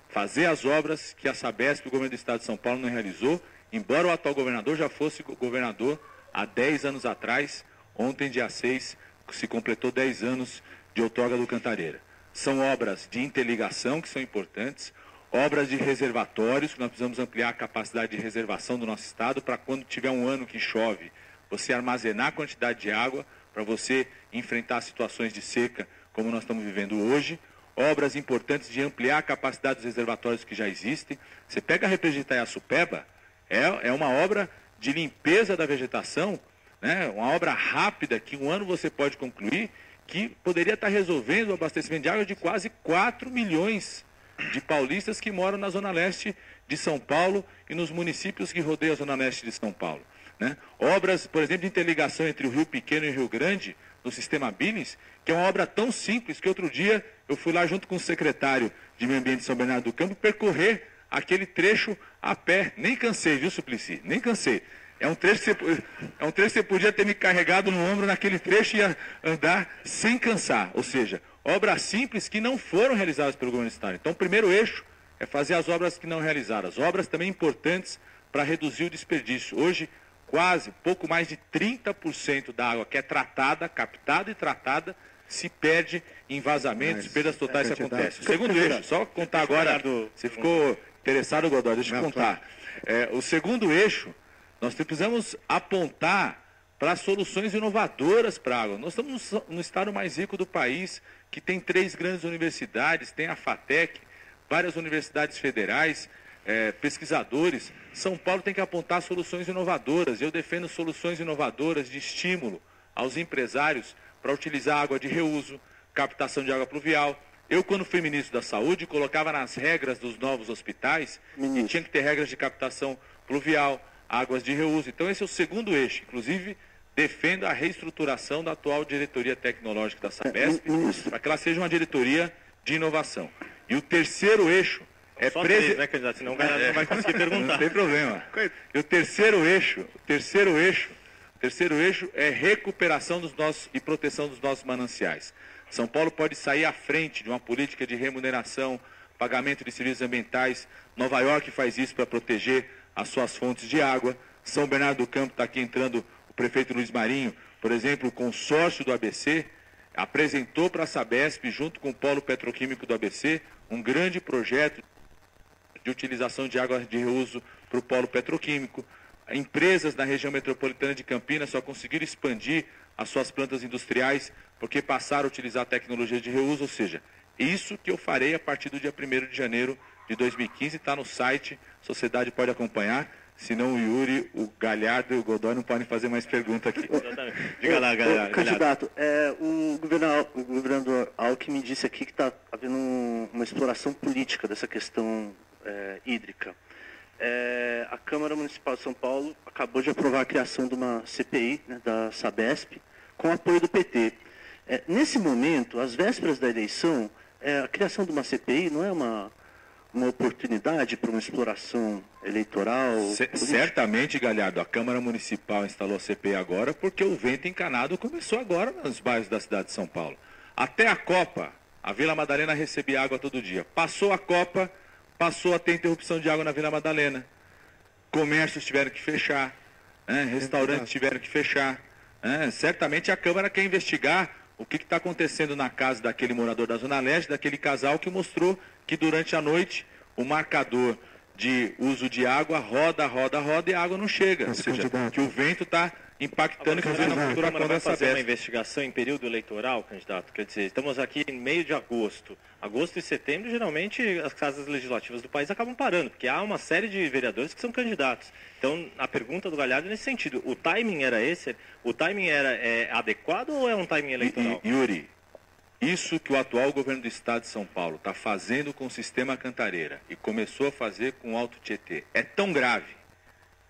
fazer as obras que a Sabesp, o governo do Estado de São Paulo, não realizou, embora o atual governador já fosse governador há 10 anos atrás. Ontem, dia 6, se completou 10 anos de outorga do Cantareira. São obras de interligação que são importantes, obras de reservatórios, que nós precisamos ampliar a capacidade de reservação do nosso estado para quando tiver um ano que chove, você armazenar a quantidade de água para você enfrentar situações de seca como nós estamos vivendo hoje. Obras importantes de ampliar a capacidade dos reservatórios que já existem. Você pega a represa de Itaiaçupeba, é uma obra de limpeza da vegetação, né? Uma obra rápida que um ano você pode concluir, que poderia estar resolvendo o abastecimento de água de quase 4 milhões de paulistas que moram na Zona Leste de São Paulo e nos municípios que rodeiam a Zona Leste de São Paulo, né? Obras, por exemplo, de interligação entre o Rio Pequeno e o Rio Grande, no sistema Billings, que é uma obra tão simples que outro dia eu fui lá junto com o secretário de Meio Ambiente de São Bernardo do Campo percorrer aquele trecho a pé. Nem cansei, viu, Suplicy? Nem cansei. É um trecho que você podia ter me carregado no ombro naquele trecho e ia andar sem cansar. Ou seja, obras simples que não foram realizadas pelo governo do Estado. Então, o primeiro eixo é fazer as obras que não realizadas. Obras também importantes para reduzir o desperdício. Hoje, quase, pouco mais de 30% da água que é tratada, captada e tratada, se perde em vazamentos, perdas totais que acontecem. O segundo eixo, só contar agora, você ficou interessado, Godoy, deixa eu contar. O segundo eixo, nós precisamos apontar para soluções inovadoras para a água. Nós estamos no estado mais rico do país, que tem 3 grandes universidades, tem a FATEC, várias universidades federais, pesquisadores. São Paulo tem que apontar soluções inovadoras. Eu defendo soluções inovadoras de estímulo aos empresários para utilizar água de reuso, captação de água pluvial. Eu, quando fui ministro da Saúde, colocava nas regras dos novos hospitais que tinha que ter regras de captação pluvial, águas de reuso. Então, esse é o segundo eixo. Inclusive, defendo a reestruturação da atual diretoria tecnológica da Sabesp, para que ela seja uma diretoria de inovação. E o terceiro eixo é... Só três, né, candidato? Senão o cara não vai conseguir perguntar. Não tem problema. E o terceiro eixo é recuperação dos nossos e proteção dos nossos mananciais. São Paulo pode sair à frente de uma política de remuneração, pagamento de serviços ambientais. Nova York faz isso para proteger as suas fontes de água. São Bernardo do Campo está aqui entrando, o prefeito Luiz Marinho, por exemplo, o consórcio do ABC, apresentou para a Sabesp, junto com o Polo Petroquímico do ABC, um grande projeto de utilização de água de reuso para o polo petroquímico. Empresas na região metropolitana de Campinas só conseguiram expandir as suas plantas industriais porque passaram a utilizar tecnologia de reuso, ou seja, isso que eu farei a partir do dia 1º de janeiro de 2015, está no site, a sociedade pode acompanhar, senão o Yuri, o Galhardo e o Godoy não podem fazer mais pergunta aqui. Diga lá, Galhardo. Candidato, o governador Alckmin disse aqui que está havendo uma exploração política dessa questão hídrica. A Câmara Municipal de São Paulo acabou de aprovar a criação de uma CPI, né, da Sabesp, com apoio do PT. Nesse momento, às vésperas da eleição, a criação de uma CPI não é uma oportunidade para uma exploração eleitoral? Certamente, Galhardo, a Câmara Municipal instalou a CPI agora porque o vento encanado começou agora nos bairros da cidade de São Paulo. Até a Copa, a Vila Madalena recebia água todo dia. Passou a Copa, passou a ter interrupção de água na Vila Madalena. Comércios tiveram que fechar, restaurantes tiveram que fechar. Certamente a Câmara quer investigar o que está acontecendo na casa daquele morador da Zona Leste, daquele casal que mostrou que durante a noite o marcador de uso de água roda e a água não chega. Ou seja, que o vento está impactando, inclusive, na futuração dessa fazer uma investigação em período eleitoral, candidato? Quer dizer, estamos aqui em meio de agosto. Agosto e setembro, geralmente, as casas legislativas do país acabam parando, porque há uma série de vereadores que são candidatos. Então, a pergunta do Galhardo é nesse sentido. O timing era esse? O timing era adequado ou é um timing eleitoral? Yuri, isso que o atual governo do Estado de São Paulo está fazendo com o sistema Cantareira e começou a fazer com o Alto Tietê é tão grave,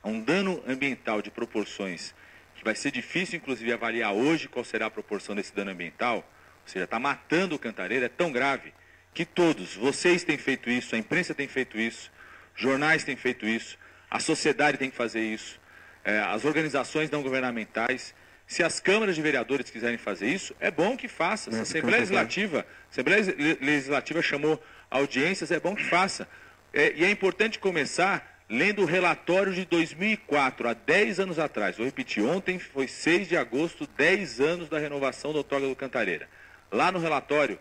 é um dano ambiental de proporções que vai ser difícil, inclusive, avaliar hoje qual será a proporção desse dano ambiental, ou seja, está matando o Cantareira, é tão grave que todos, vocês têm feito isso, a imprensa tem feito isso, jornais têm feito isso, a sociedade tem que fazer isso, as organizações não governamentais. Se as câmaras de vereadores quiserem fazer isso, é bom que faça. Se a Assembleia Legislativa chamou audiências, é bom que faça. E é importante começar lendo o relatório de 2004, há 10 anos atrás. Vou repetir, ontem foi 6 de agosto, 10 anos da renovação do outorga do Cantareira. Lá no relatório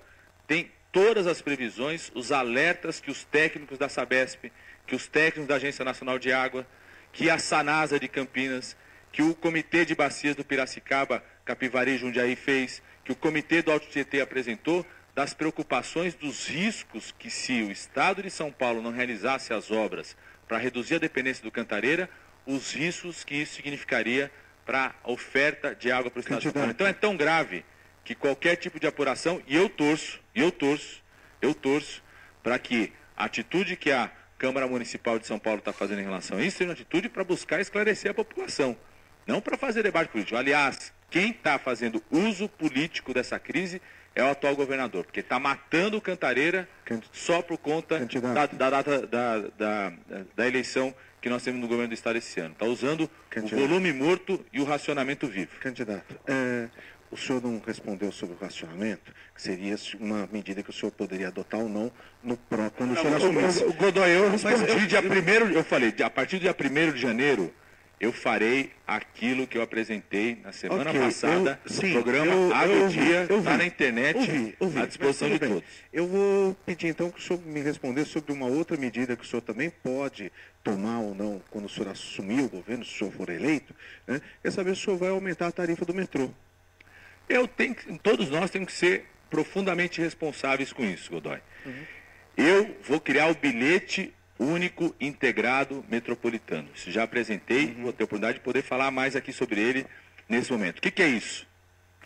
tem todas as previsões, os alertas que os técnicos da Sabesp, que os técnicos da Agência Nacional de Água, que a Sanasa de Campinas, que o Comitê de Bacias do Piracicaba, Capivari e Jundiaí fez, que o Comitê do Alto Tietê apresentou, das preocupações dos riscos que, se o Estado de São Paulo não realizasse as obras para reduzir a dependência do Cantareira, os riscos que isso significaria para a oferta de água para o Estado de São Paulo. Então é tão grave que qualquer tipo de apuração, e eu torço para que a atitude que a Câmara Municipal de São Paulo está fazendo em relação a isso seja uma atitude para buscar esclarecer a população. Não para fazer debate político. Aliás, quem está fazendo uso político dessa crise é o atual governador, porque está matando o Cantareira só por conta da data da eleição que nós temos no governo do Estado esse ano. Está usando o volume morto e o racionamento vivo. Candidato, o senhor não respondeu sobre o racionamento, que seria uma medida que o senhor poderia adotar ou não quando o senhor assumisse. Godoy, eu respondi eu falei, a partir do dia 1º de janeiro, eu farei aquilo que eu apresentei na semana passada, no programa Água Dia, está na internet, à disposição de todos. Eu vou pedir então que o senhor me respondesse sobre uma outra medida que o senhor também pode tomar ou não quando o senhor assumir o governo, se o senhor for eleito, né? Quer saber se o senhor vai aumentar a tarifa do metrô. Todos nós temos que ser profundamente responsáveis com isso, Godoy. Eu vou criar o bilhete único integrado metropolitano. Isso já apresentei, vou ter a oportunidade de poder falar mais aqui sobre ele nesse momento. O que é isso?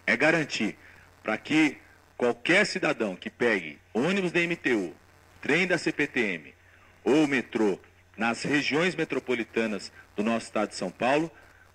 É garantir para que qualquer cidadão que pegue ônibus da MTU, trem da CPTM ou metrô nas regiões metropolitanas do nosso estado de São Paulo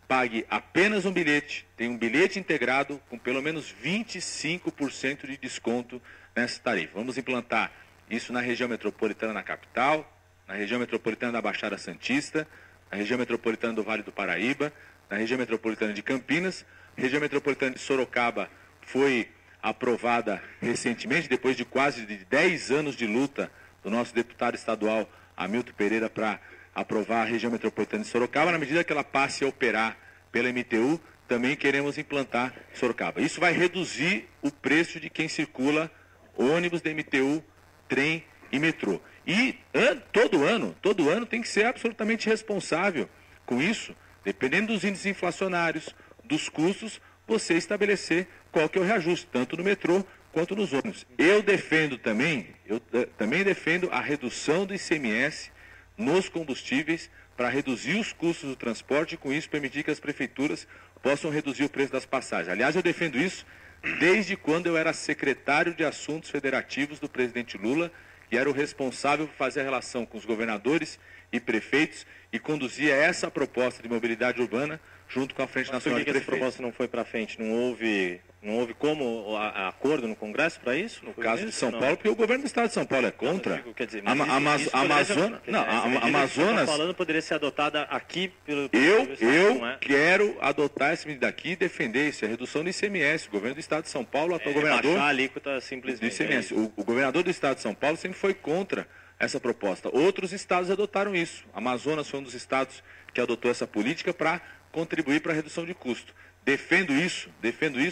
pague apenas um bilhete, tem um bilhete integrado com pelo menos 25% de desconto nessa tarifa. Vamos implantar isso na região metropolitana, na capital, na região metropolitana da Baixada Santista, na região metropolitana do Vale do Paraíba, na região metropolitana de Campinas, região metropolitana de Sorocaba foi aprovada recentemente, depois de quase 10 anos de luta do nosso deputado estadual Hamilton Pereira para aprovar a região metropolitana de Sorocaba. Na medida que ela passe a operar pela MTU, também queremos implantar Sorocaba. Isso vai reduzir o preço de quem circula ônibus da MTU, trem e metrô. E todo ano tem que ser absolutamente responsável com isso, dependendo dos índices inflacionários, dos custos, você estabelecer qual que é o reajuste, tanto no metrô quanto nos ônibus. Eu também defendo a redução do ICMS nos combustíveis para reduzir os custos do transporte e com isso permitir que as prefeituras possam reduzir o preço das passagens. Aliás, eu defendo isso desde quando eu era secretário de Assuntos Federativos do presidente Lula, que era o responsável por fazer a relação com os governadores e prefeitos e conduzia essa proposta de mobilidade urbana junto com a Frente Nacional de Prefeitos. Por que essa proposta não foi para frente? Não houve como acordo no Congresso para isso? No caso de São Paulo, porque o governo do Estado de São Paulo é contra. Quer dizer, Amazonas... falando poderia ser adotada aqui pelo Eu quero adotar essa medida aqui e defender isso, a redução do ICMS. O governo do Estado de São Paulo, atual governador... Baixar a alíquota simplesmente. Do ICMS. O governador do Estado de São Paulo sempre foi contra essa proposta. Outros estados adotaram isso. Amazonas foi um dos estados que adotou essa política para contribuir para a redução de custo. Defendo isso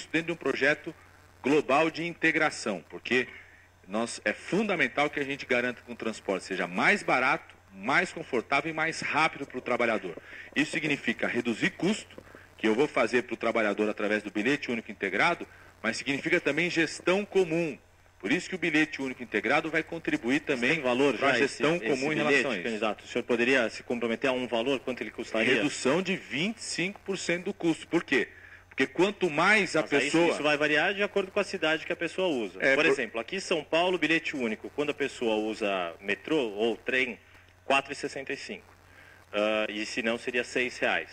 dentro de um projeto global de integração, porque é fundamental que a gente garanta que o transporte seja mais barato, mais confortável e mais rápido para o trabalhador. Isso significa reduzir custo, que eu vou fazer para o trabalhador através do bilhete único integrado, mas significa também gestão comum. Por isso que o bilhete único integrado vai contribuir também para a gestão comum em relação a isso. Candidato, o senhor poderia se comprometer a um valor, quanto ele custaria? Redução de 25% do custo. Por quê? Porque quanto mais a pessoa... Isso vai variar de acordo com a cidade que a pessoa usa. Por exemplo, aqui em São Paulo, bilhete único, quando a pessoa usa metrô ou trem, R$ 4,65. E se não, seria R$ 6,00.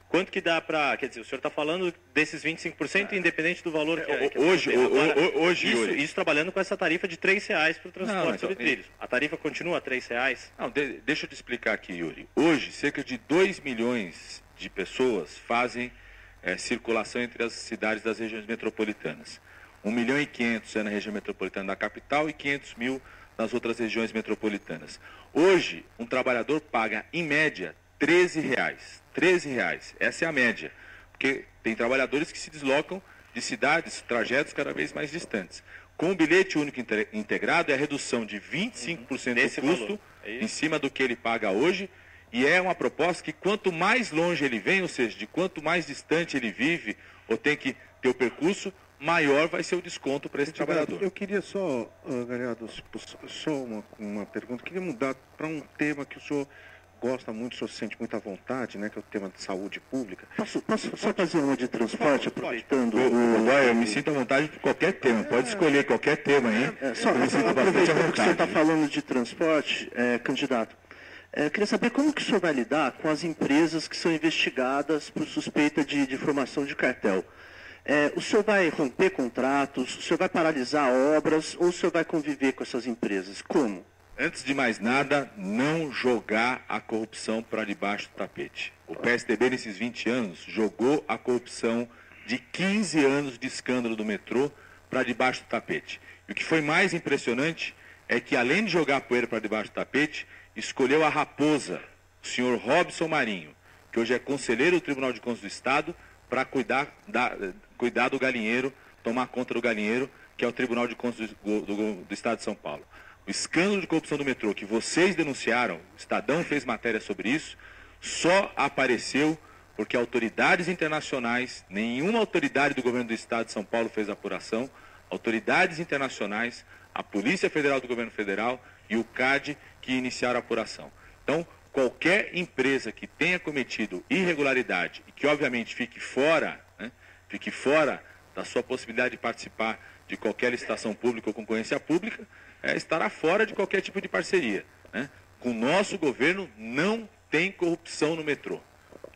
Quanto que dá para... Quer dizer, o senhor está falando desses 25%, independente do valor que hoje, isso trabalhando com essa tarifa de R$ 3,00 para o transporte sobre trilhos. A tarifa continua R$ 3,00? Não, deixa eu te explicar aqui, Yuri. Hoje, cerca de 2 milhões de pessoas fazem circulação entre as cidades das regiões metropolitanas. 1,5 milhão é na região metropolitana da capital e 500 mil nas outras regiões metropolitanas. Hoje, um trabalhador paga, em média, R$ 13,00. R$ 13,00. Essa é a média. Porque tem trabalhadores que se deslocam de cidades, trajetos cada vez mais distantes. Com o bilhete único integrado, é a redução de 25% do custo em cima do que ele paga hoje. E é uma proposta que quanto mais longe ele vem, ou seja, de quanto mais distante ele vive ou tem que ter o percurso, maior vai ser o desconto para esse trabalhador. Eu queria só, Galhardo, só uma pergunta. Eu queria mudar para um tema que o senhor gosta muito, o senhor sente muita vontade, né, que é o tema de saúde pública. Posso só fazer uma de transporte, aproveitando? Eu me sinto à vontade por qualquer tema, pode escolher qualquer tema aí. Aproveitando que o senhor está falando de transporte, candidato, queria saber como que o senhor vai lidar com as empresas que são investigadas por suspeita de formação de cartel. O senhor vai romper contratos, o senhor vai paralisar obras ou o senhor vai conviver com essas empresas? Como? Antes de mais nada, não jogar a corrupção para debaixo do tapete. O PSDB, nesses 20 anos, jogou a corrupção de 15 anos de escândalo do metrô para debaixo do tapete. E o que foi mais impressionante é que, além de jogar a poeira para debaixo do tapete, escolheu a raposa, o senhor Robson Marinho, que hoje é conselheiro do Tribunal de Contas do Estado, para cuidar do galinheiro, tomar conta do galinheiro, que é o Tribunal de Contas do Estado de São Paulo. O escândalo de corrupção do metrô que vocês denunciaram, o Estadão fez matéria sobre isso, só apareceu porque autoridades internacionais, nenhuma autoridade do governo do Estado de São Paulo fez a apuração, autoridades internacionais, a Polícia Federal do Governo Federal e o CAD que iniciaram a apuração. Então, qualquer empresa que tenha cometido irregularidade e que obviamente fique fora da sua possibilidade de participar de qualquer licitação pública ou concorrência pública, estará fora de qualquer tipo de parceria. Com o nosso governo não tem corrupção no metrô.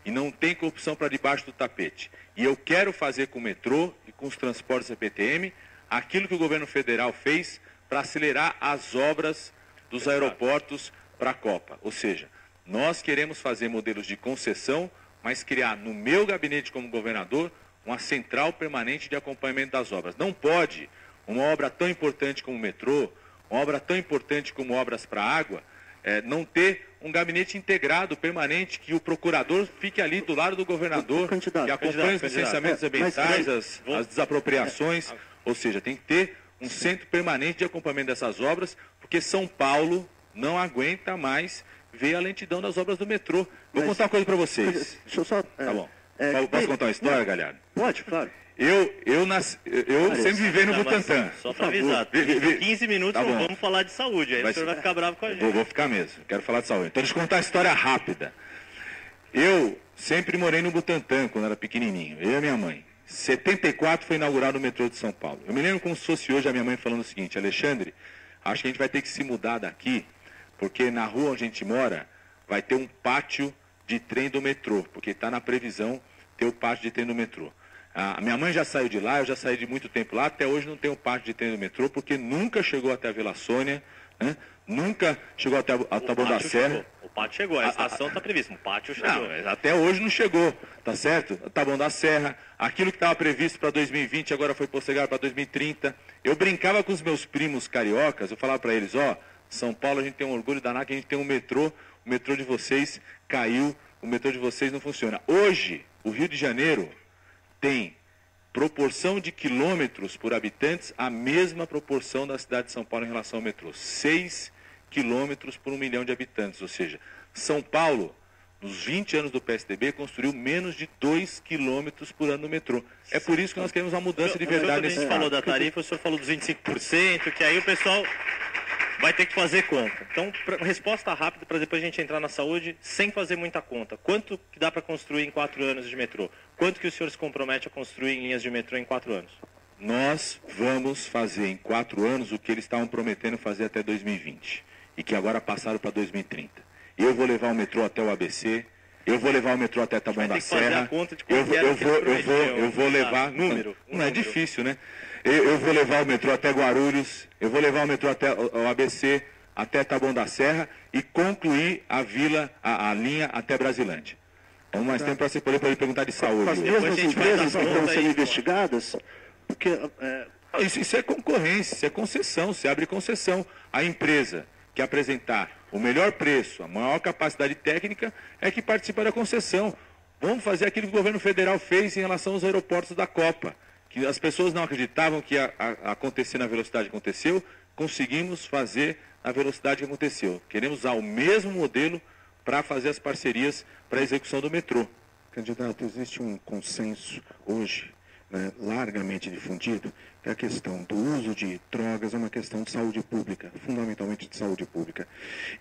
e não tem corrupção para debaixo do tapete. E eu quero fazer com o metrô e com os transportes CPTM aquilo que o governo federal fez para acelerar as obras dos aeroportos para a Copa. Ou seja, nós queremos fazer modelos de concessão, mas criar no meu gabinete como governador uma central permanente de acompanhamento das obras. Não pode uma obra tão importante como o metrô, uma obra tão importante como obras para a água, não ter um gabinete integrado, permanente, que o procurador fique ali do lado do governador, que acompanhe os licenciamentos ambientais, as desapropriações, ou seja, tem que ter um centro permanente de acompanhamento dessas obras, porque São Paulo não aguenta mais ver a lentidão das obras do metrô. Vou contar uma coisa para vocês. Deixa eu só... Tá bom. Posso contar uma história, Galhardo? Pode, claro. Eu sempre vivei no Butantã. Só para avisar, 15 minutos tá vamos falar de saúde, aí o senhor vai ficar bravo com a gente. Vou ficar mesmo, quero falar de saúde. Então deixa eu contar a história rápida. Eu sempre morei no Butantã quando era pequenininho, eu e a minha mãe. 74 foi inaugurado o metrô de São Paulo. Eu me lembro como se fosse hoje a minha mãe falando o seguinte: Alexandre, acho que a gente vai ter que se mudar daqui, porque na rua onde a gente mora vai ter um pátio de trem do metrô, porque está na previsão ter o pátio de trem do metrô. A minha mãe já saiu de lá, eu já saí de muito tempo lá, até hoje não tem o pátio de trem do metrô, porque nunca chegou até a Vila Sônia, né? Nunca chegou até a Taboão da Serra. O pátio chegou, a estação está prevista, o pátio chegou. Não, até hoje não chegou, tá certo? Taboão da Serra, aquilo que estava previsto para 2020 agora foi postergado para 2030. Eu brincava com os meus primos cariocas, eu falava para eles, São Paulo a gente tem um orgulho danado que a gente tem um metrô, o metrô de vocês caiu, o metrô de vocês não funciona. Hoje, o Rio de Janeiro tem proporção de quilômetros por habitantes, a mesma proporção da cidade de São Paulo em relação ao metrô. 6 quilômetros por 1 milhão de habitantes. Ou seja, São Paulo, nos 20 anos do PSDB, construiu menos de 2 quilômetros por ano no metrô. É por isso que nós queremos uma mudança de verdade nesse caso. O senhor falou da tarifa, o senhor falou dos 25%, que aí o pessoal vai ter que fazer conta. Então, resposta rápida para depois a gente entrar na saúde, sem fazer muita conta. Quanto que dá para construir em 4 anos de metrô? Quanto que o senhor se compromete a construir em linhas de metrô em 4 anos? Nós vamos fazer em 4 anos o que eles estavam prometendo fazer até 2020. E que agora passaram para 2030. Eu vou levar o metrô até o ABC, eu vou levar o metrô até Taboão da Serra. Eu vou levar... Número. Não é difícil, né? Eu vou levar o metrô até Guarulhos, eu vou levar o metrô até o ABC, até Taboão da Serra e concluir a linha até Brasilândia. Vamos mais tempo para você poder perguntar de saúde. As mesmas empresas que estão sendo investigadas, porque... Isso é concorrência, isso é concessão, você abre concessão. A empresa que apresentar o melhor preço, a maior capacidade técnica, é que participa da concessão. Vamos fazer aquilo que o governo federal fez em relação aos aeroportos da Copa, que as pessoas não acreditavam que ia acontecer na velocidade que aconteceu, conseguimos fazer na velocidade que aconteceu. Queremos usar o mesmo modelo para fazer as parcerias para a execução do metrô. Candidato, existe um consenso hoje, largamente difundido, que a questão do uso de drogas é uma questão de saúde pública, fundamentalmente de saúde pública.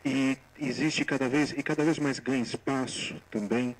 E existe cada vez mais ganha espaço também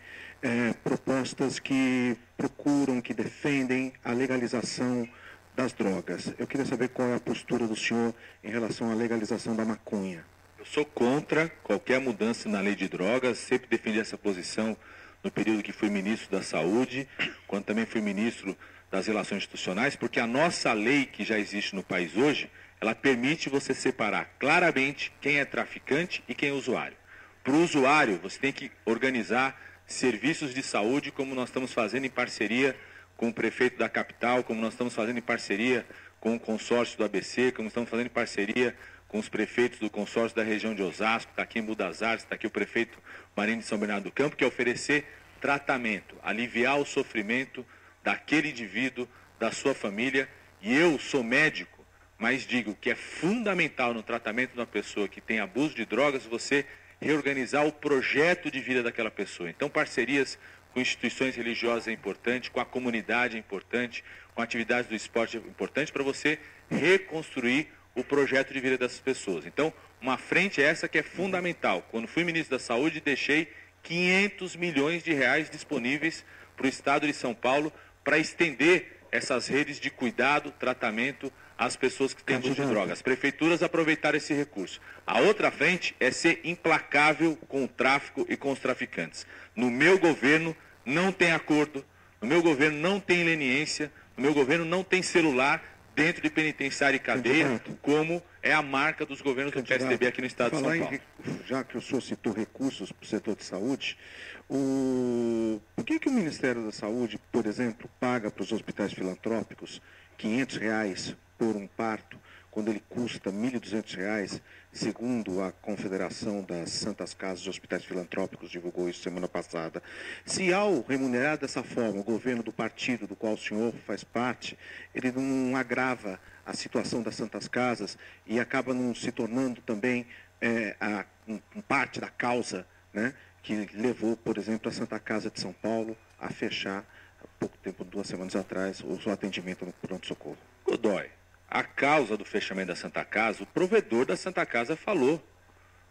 propostas que procuram, que defendem a legalização das drogas. Eu queria saber qual é a postura do senhor em relação à legalização da maconha. Eu sou contra qualquer mudança na lei de drogas, sempre defendi essa posição no período que fui ministro da Saúde, quando também fui ministro das Relações Institucionais, porque a nossa lei que já existe no país hoje, ela permite você separar claramente quem é traficante e quem é usuário. Para o usuário, você tem que organizar serviços de saúde, como nós estamos fazendo em parceria com o prefeito da capital, como nós estamos fazendo em parceria com o consórcio do ABC, como estamos fazendo em parceria com os prefeitos do consórcio da região de Osasco, está aqui em Budas Artes, está aqui o prefeito Marinho de São Bernardo do Campo, que é oferecer tratamento, aliviar o sofrimento daquele indivíduo, da sua família. E eu sou médico, mas digo que é fundamental no tratamento de uma pessoa que tem abuso de drogas, você reorganizar o projeto de vida daquela pessoa. Então, parcerias com instituições religiosas é importante, com a comunidade é importante, com atividades do esporte é importante para você reconstruir o projeto de vida dessas pessoas. Então, uma frente é essa que é fundamental. Quando fui ministro da Saúde, deixei 500 milhões de reais disponíveis para o Estado de São Paulo para estender essas redes de cuidado, tratamento às pessoas que têm uso de drogas. As prefeituras aproveitaram esse recurso. A outra frente é ser implacável com o tráfico e com os traficantes. No meu governo não tem acordo, no meu governo não tem leniência, no meu governo não tem celular dentro de penitenciária e cadeia, como é a marca dos governos do PSDB aqui no estado de São Paulo. Já que o senhor citou recursos para o setor de saúde, por que o Ministério da Saúde, por exemplo, paga para os hospitais filantrópicos R$500 por um parto, quando ele custa R$1.200, segundo a Confederação das Santas Casas de Hospitais Filantrópicos divulgou isso semana passada? Se ao remunerar dessa forma o governo do partido do qual o senhor faz parte, ele não agrava a situação das Santas Casas e acaba não se tornando também parte da causa, né, que levou, por exemplo, a Santa Casa de São Paulo a fechar, há pouco tempo, 2 semanas atrás, o seu atendimento no pronto-socorro? Godoy, a causa do fechamento da Santa Casa, o provedor da Santa Casa falou,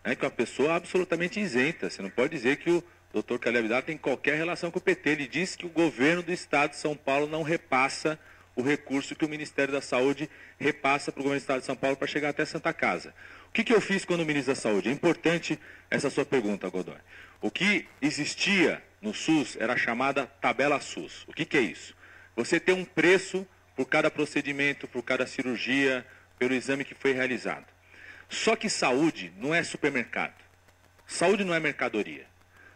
né, que é uma pessoa absolutamente isenta. Você não pode dizer que o Dr. Caleb Dávila tem qualquer relação com o PT. Ele disse que o governo do estado de São Paulo não repassa o recurso que o Ministério da Saúde repassa para o governo do estado de São Paulo para chegar até a Santa Casa. O que eu fiz quando ministro da Saúde? É importante essa sua pergunta, Godoy. O que existia no SUS era a chamada tabela SUS. O que é isso? Você tem um preço por cada procedimento, por cada cirurgia, pelo exame que foi realizado. Só que saúde não é supermercado. Saúde não é mercadoria.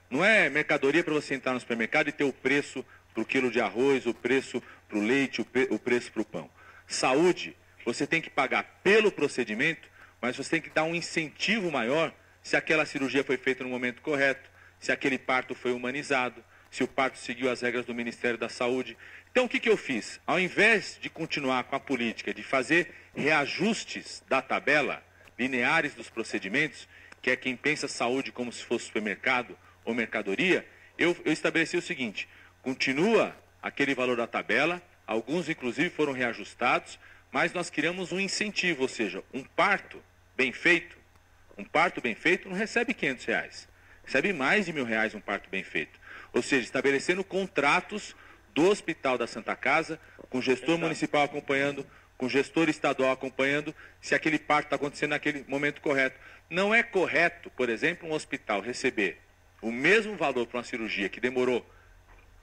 Não é mercadoria para você entrar no supermercado e ter o preço para o quilo de arroz, o preço para o leite, o preço para o pão. Saúde, você tem que pagar pelo procedimento, mas você tem que dar um incentivo maior se aquela cirurgia foi feita no momento correto, se aquele parto foi humanizado, se o parto seguiu as regras do Ministério da Saúde. Então, o que eu fiz? Ao invés de continuar com a política de fazer reajustes da tabela, lineares dos procedimentos, que é quem pensa saúde como se fosse supermercado ou mercadoria, eu estabeleci o seguinte: continua aquele valor da tabela, alguns inclusive foram reajustados, mas nós criamos um incentivo, ou seja, um parto bem feito não recebe R$500, recebe mais de R$1.000 um parto bem feito. Ou seja, estabelecendo contratos do Hospital da Santa Casa, com o gestor municipal acompanhando, com o gestor estadual acompanhando, se aquele parto está acontecendo naquele momento correto. Não é correto, por exemplo, um hospital receber o mesmo valor para uma cirurgia que demorou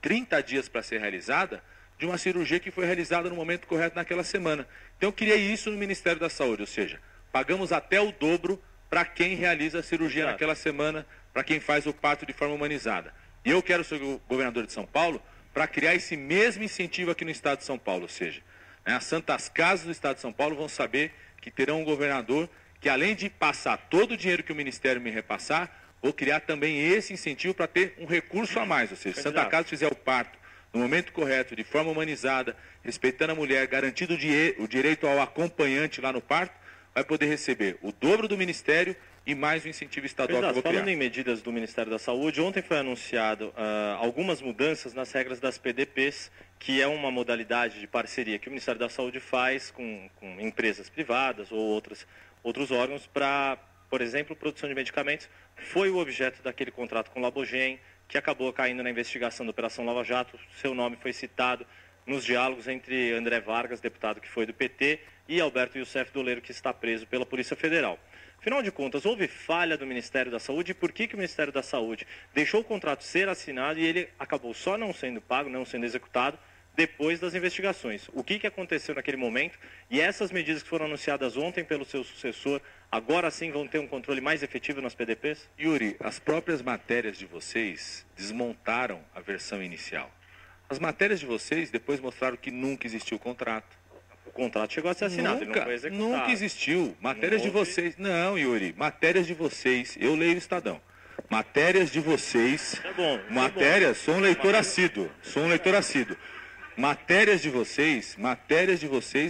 30 dias para ser realizada, de uma cirurgia que foi realizada no momento correto naquela semana. Então eu criei isso no Ministério da Saúde, ou seja, pagamos até o dobro para quem realiza a cirurgia naquela semana, para quem faz o parto de forma humanizada. E eu quero ser o governador de São Paulo para criar esse mesmo incentivo aqui no estado de São Paulo, ou seja, as Santas Casas do estado de São Paulo vão saber que terão um governador que, além de passar todo o dinheiro que o Ministério me repassar, vou criar também esse incentivo para ter um recurso a mais, ou seja, se Santa Casa fizer o parto no momento correto, de forma humanizada, respeitando a mulher, garantido o direito ao acompanhante lá no parto, vai poder receber o dobro do Ministério e mais um incentivo estadual que eu vou criar. Falando em medidas do Ministério da Saúde, ontem foi anunciado algumas mudanças nas regras das PDPs, que é uma modalidade de parceria que o Ministério da Saúde faz com empresas privadas ou outros órgãos para, por exemplo, produção de medicamentos. Foi o objeto daquele contrato com o Labogen, que acabou caindo na investigação da Operação Lava Jato. Seu nome foi citado nos diálogos entre André Vargas, deputado que foi do PT, e Alberto Youssef Doleiro, que está preso pela Polícia Federal. Afinal de contas, houve falha do Ministério da Saúde. E por que o Ministério da Saúde deixou o contrato ser assinado e ele acabou só não sendo pago, não sendo executado, depois das investigações? O que aconteceu naquele momento? E essas medidas que foram anunciadas ontem pelo seu sucessor, agora sim vão ter um controle mais efetivo nas PDPs? Yuri, as próprias matérias de vocês desmontaram a versão inicial. As matérias de vocês depois mostraram que nunca existiu contrato. O contrato chegou a ser assinado, ele não foi executado. Nunca existiu. Matérias de vocês... Não, Yuri, matérias de vocês... Eu leio o Estadão. Matérias de vocês... É bom. Matérias... Sou um leitor assíduo. Matérias de vocês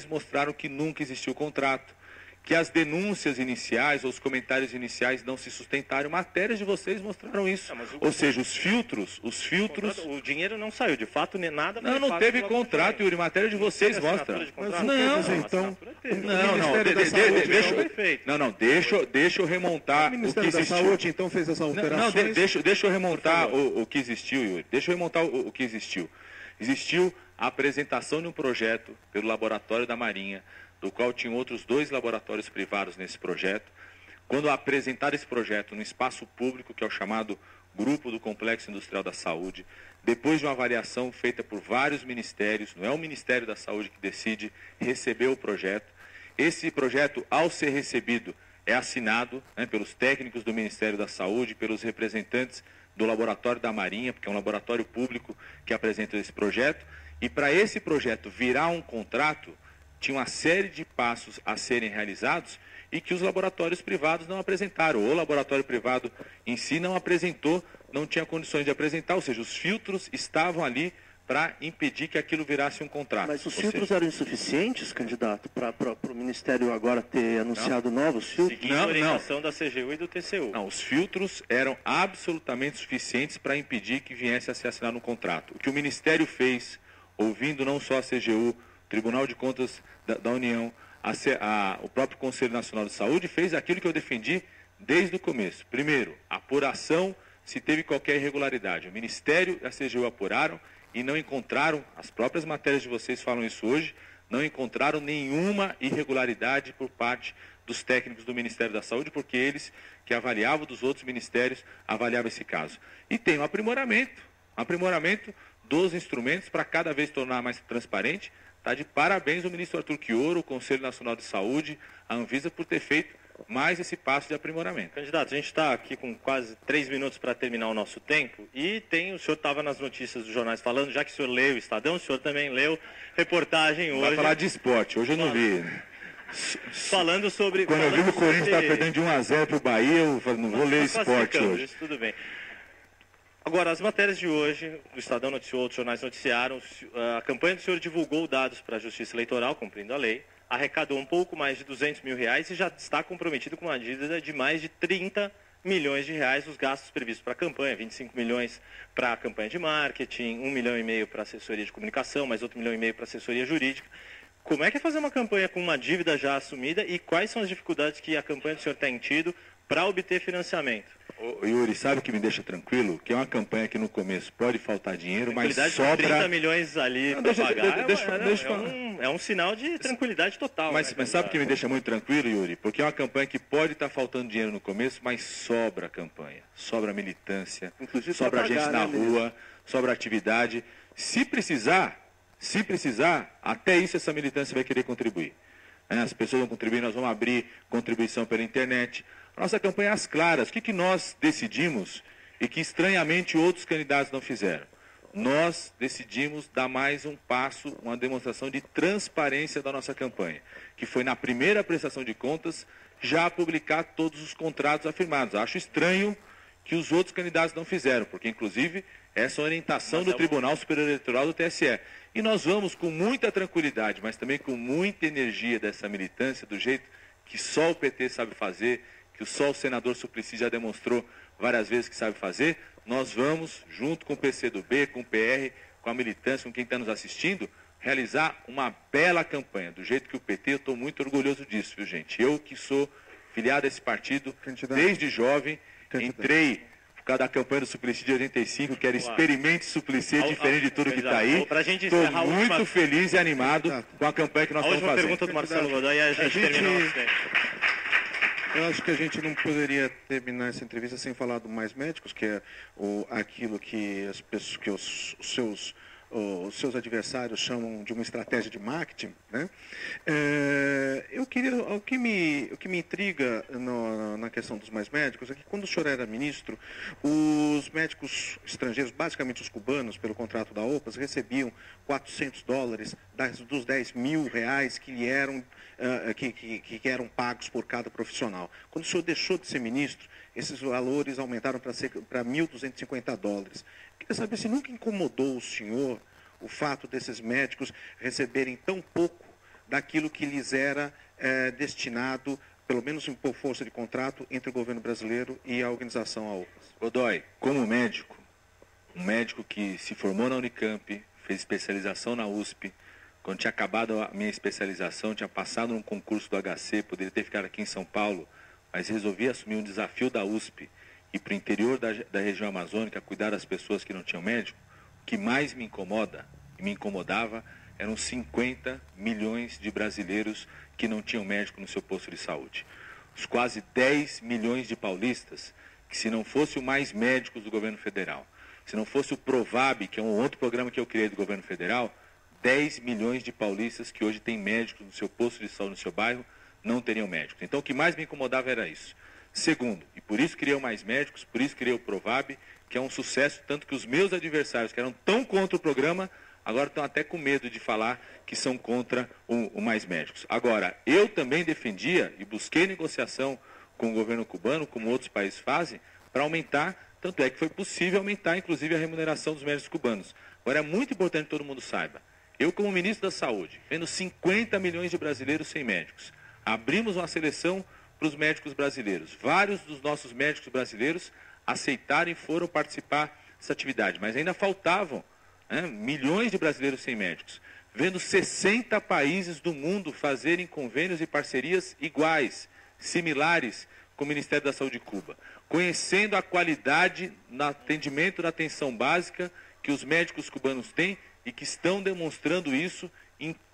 mostraram que nunca existiu contrato, que as denúncias iniciais ou os comentários iniciais não se sustentaram. Matérias de vocês mostraram isso. Ou seja, os filtros... O dinheiro não saiu, de fato, nada... Não teve contrato, Yuri. Matéria de vocês mostra. Deixa eu remontar o que existiu. O Ministério da Saúde, então, fez essa alteração? Deixa eu remontar o que existiu, Yuri. Deixa eu remontar o que existiu. Existiu a apresentação de um projeto pelo Laboratório da Marinha, do qual tinham outros 2 laboratórios privados nesse projeto. Quando apresentaram esse projeto no espaço público, que é o chamado Grupo do Complexo Industrial da Saúde, depois de uma avaliação feita por vários ministérios, não é o Ministério da Saúde que decide, recebeu o projeto. Esse projeto, ao ser recebido, é assinado, né, pelos técnicos do Ministério da Saúde, pelos representantes do Laboratório da Marinha, porque é um laboratório público que apresenta esse projeto, e para esse projeto virar um contrato, tinha uma série de passos a serem realizados e que os laboratórios privados não apresentaram. O laboratório privado em si não apresentou, não tinha condições de apresentar, ou seja, os filtros estavam ali para impedir que aquilo virasse um contrato. Mas os filtros eram insuficientes, candidato, para o Ministério agora ter anunciado novos filtros? Seguindo a orientação da CGU e do TCU. Não, os filtros eram absolutamente suficientes para impedir que viesse a se assinar um contrato. O que o Ministério fez, ouvindo não só a CGU, o Tribunal de Contas da União, o próprio Conselho Nacional de Saúde, fez aquilo que eu defendi desde o começo. Primeiro, apuração se teve qualquer irregularidade. O Ministério e a CGU apuraram e não encontraram, as próprias matérias de vocês falam isso hoje, não encontraram nenhuma irregularidade por parte dos técnicos do Ministério da Saúde, porque eles que avaliavam dos outros ministérios avaliavam esse caso. E tem um aprimoramento dos instrumentos para cada vez tornar mais transparente. Está de parabéns o ministro Arthur Chioro, o Conselho Nacional de Saúde, a Anvisa, por ter feito mais esse passo de aprimoramento. Candidato, a gente está aqui com quase 3 minutos para terminar o nosso tempo e o senhor estava nas notícias dos jornais falando, já que o senhor leu o Estadão, o senhor também leu reportagem hoje. Vai falar de esporte, hoje eu não vi. Falando sobre... Quando eu vi o Corinthians estar perdendo de 1-0 para o Bahia, eu falei, não vou ler esporte hoje. Isso, tudo bem. Agora, as matérias de hoje, o Estadão noticiou, outros jornais noticiaram, a campanha do senhor divulgou dados para a Justiça Eleitoral, cumprindo a lei, arrecadou um pouco mais de R$200 mil e já está comprometido com uma dívida de mais de 30 milhões de reais os gastos previstos para a campanha, 25 milhões para a campanha de marketing, 1,5 milhão para assessoria de comunicação, mais outro 1,5 milhão para assessoria jurídica. Como é que é fazer uma campanha com uma dívida já assumida e quais são as dificuldades que a campanha do senhor tem tido para obter financiamento? Ô, Yuri, sabe o que me deixa tranquilo? Que é uma campanha que no começo pode faltar dinheiro, mas sobra... 30 milhões ali para pagar é um sinal de tranquilidade total. Mas sabe o que me deixa muito tranquilo, Yuri? Porque é uma campanha que pode estar faltando dinheiro no começo, mas sobra a campanha, sobra a militância, inclusive sobra a gente na rua, sobra a atividade. Se precisar, até isso essa militância vai querer contribuir. As pessoas vão contribuir, nós vamos abrir contribuição pela internet. Nossa campanha é às claras. O que nós decidimos e que estranhamente outros candidatos não fizeram? Nós decidimos dar mais um passo, uma demonstração de transparência da nossa campanha, que foi na primeira prestação de contas já publicar todos os contratos afirmados. Acho estranho que os outros candidatos não fizeram, porque inclusive essa é a orientação do Tribunal Superior Eleitoral do TSE. E nós vamos com muita tranquilidade, mas também com muita energia dessa militância, do jeito que só o PT sabe fazer, que só o senador Suplicy já demonstrou várias vezes que sabe fazer, nós vamos, junto com o PCdoB, com o PR, com a militância, com quem está nos assistindo, realizar uma bela campanha, do jeito que o PT, eu estou muito orgulhoso disso, viu, gente? Eu que sou filiado a esse partido, desde jovem, entrei por causa da campanha do Suplicy de 85, que era Experimente Suplicy, diferente de tudo que está aí. Estou muito feliz e animado com a campanha que nós estamos fazendo. A última pergunta do Marcelo Godoy e a gente termina o nosso tempo. Eu acho que a gente não poderia terminar essa entrevista sem falar do Mais Médicos, que é aquilo que as pessoas, que os seus adversários chamam de uma estratégia de marketing, né? O que me intriga na questão dos Mais Médicos é que quando o senhor era ministro, os médicos estrangeiros, basicamente os cubanos, pelo contrato da OPAS, recebiam $400 dos R$10 mil que eram pagos por cada profissional. Quando o senhor deixou de ser ministro, esses valores aumentaram para $1.250. Queria saber se nunca incomodou o senhor o fato desses médicos receberem tão pouco daquilo que lhes era destinado, pelo menos por força de contrato, entre o governo brasileiro e a organização AOPAS. Godoy, como médico, um médico que se formou na Unicamp, fez especialização na USP, quando tinha acabado a minha especialização, tinha passado num concurso do HC, poderia ter ficado aqui em São Paulo, mas resolvi assumir um desafio da USP e para o interior da região amazônica, cuidar das pessoas que não tinham médico. O que mais me incomoda me incomodava eram 50 milhões de brasileiros que não tinham médico no seu posto de saúde. Os quase 10 milhões de paulistas, que se não fosse o Mais Médicos do governo federal, se não fosse o Provab, que é um outro programa que eu criei do governo federal, 10 milhões de paulistas que hoje têm médicos no seu posto de saúde, no seu bairro, não teriam médicos. Então o que mais me incomodava era isso. Segundo, e por isso criei o Mais Médicos, por isso criei o Provab, que é um sucesso, tanto que os meus adversários, que eram tão contra o programa, agora estão até com medo de falar que são contra o Mais Médicos. Agora, eu também defendia e busquei negociação com o governo cubano, como outros países fazem, para aumentar, tanto é que foi possível aumentar, inclusive, a remuneração dos médicos cubanos. Agora, é muito importante que todo mundo saiba, eu, como ministro da Saúde, vendo 50 milhões de brasileiros sem médicos, abrimos uma seleção para os médicos brasileiros. Vários dos nossos médicos brasileiros aceitaram e foram participar dessa atividade, mas ainda faltavam milhões de brasileiros sem médicos. Vendo 60 países do mundo fazerem convênios e parcerias iguais, similares com o Ministério da Saúde de Cuba. Conhecendo a qualidade no atendimento da atenção básica que os médicos cubanos têm e que estão demonstrando isso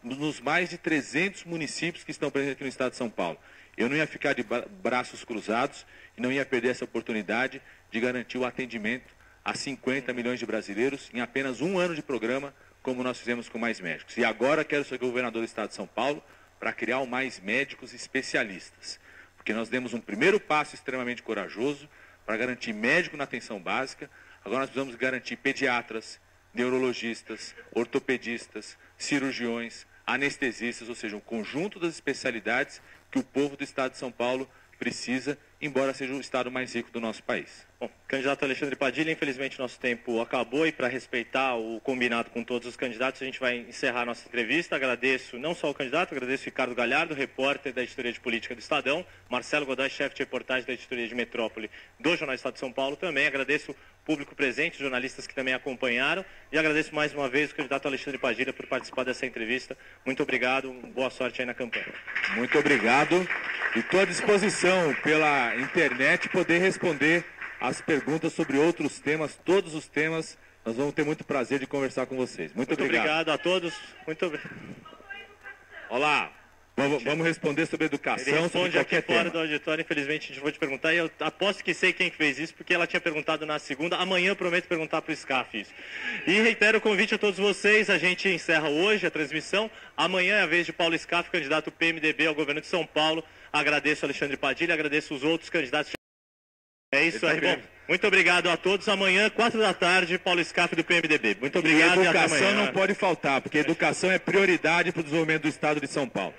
nos mais de 300 municípios que estão presentes aqui no estado de São Paulo. Eu não ia ficar de braços cruzados e não ia perder essa oportunidade de garantir o atendimento a 50 milhões de brasileiros em apenas um ano de programa, como nós fizemos com Mais Médicos. E agora quero ser governador do estado de São Paulo para criar o Mais Médicos Especialistas. Porque nós demos um primeiro passo extremamente corajoso para garantir médico na atenção básica. Agora nós precisamos garantir pediatras, neurologistas, ortopedistas, cirurgiões, anestesistas, ou seja, um conjunto das especialidades que o povo do estado de São Paulo precisa, embora seja o estado mais rico do nosso país. Bom, candidato Alexandre Padilha, infelizmente nosso tempo acabou e para respeitar o combinado com todos os candidatos, a gente vai encerrar nossa entrevista. Agradeço não só o candidato, agradeço Ricardo Galhardo, repórter da Editoria de Política do Estadão, Marcelo Godoy, chefe de reportagem da Editoria de Metrópole do Jornal Estado de São Paulo também. Agradeço o público presente, os jornalistas que também acompanharam e agradeço mais uma vez o candidato Alexandre Padilha por participar dessa entrevista. Muito obrigado, boa sorte aí na campanha. Muito obrigado e estou à disposição pela internet poder responder as perguntas sobre outros temas, todos os temas. Nós vamos ter muito prazer de conversar com vocês. Muito obrigado. Muito obrigado a todos. Muito obrigado. Olá, vamos responder sobre educação. Ele responde sobre aqui fora tema. do auditório, infelizmente a gente vai te perguntar. E eu aposto que sei quem fez isso, porque ela tinha perguntado na segunda. Amanhã eu prometo perguntar para o SCAF isso. E reitero o convite a todos vocês. A gente encerra hoje a transmissão. Amanhã é a vez de Paulo SCAF, candidato PMDB ao governo de São Paulo. Agradeço Alexandre Padilha, agradeço os outros candidatos. É isso aí, bom. Muito obrigado a todos. Amanhã, 4 da tarde, Paulo SCAF do PMDB. Muito obrigado e educação e até amanhã. não pode faltar, porque educação é prioridade para o desenvolvimento do estado de São Paulo.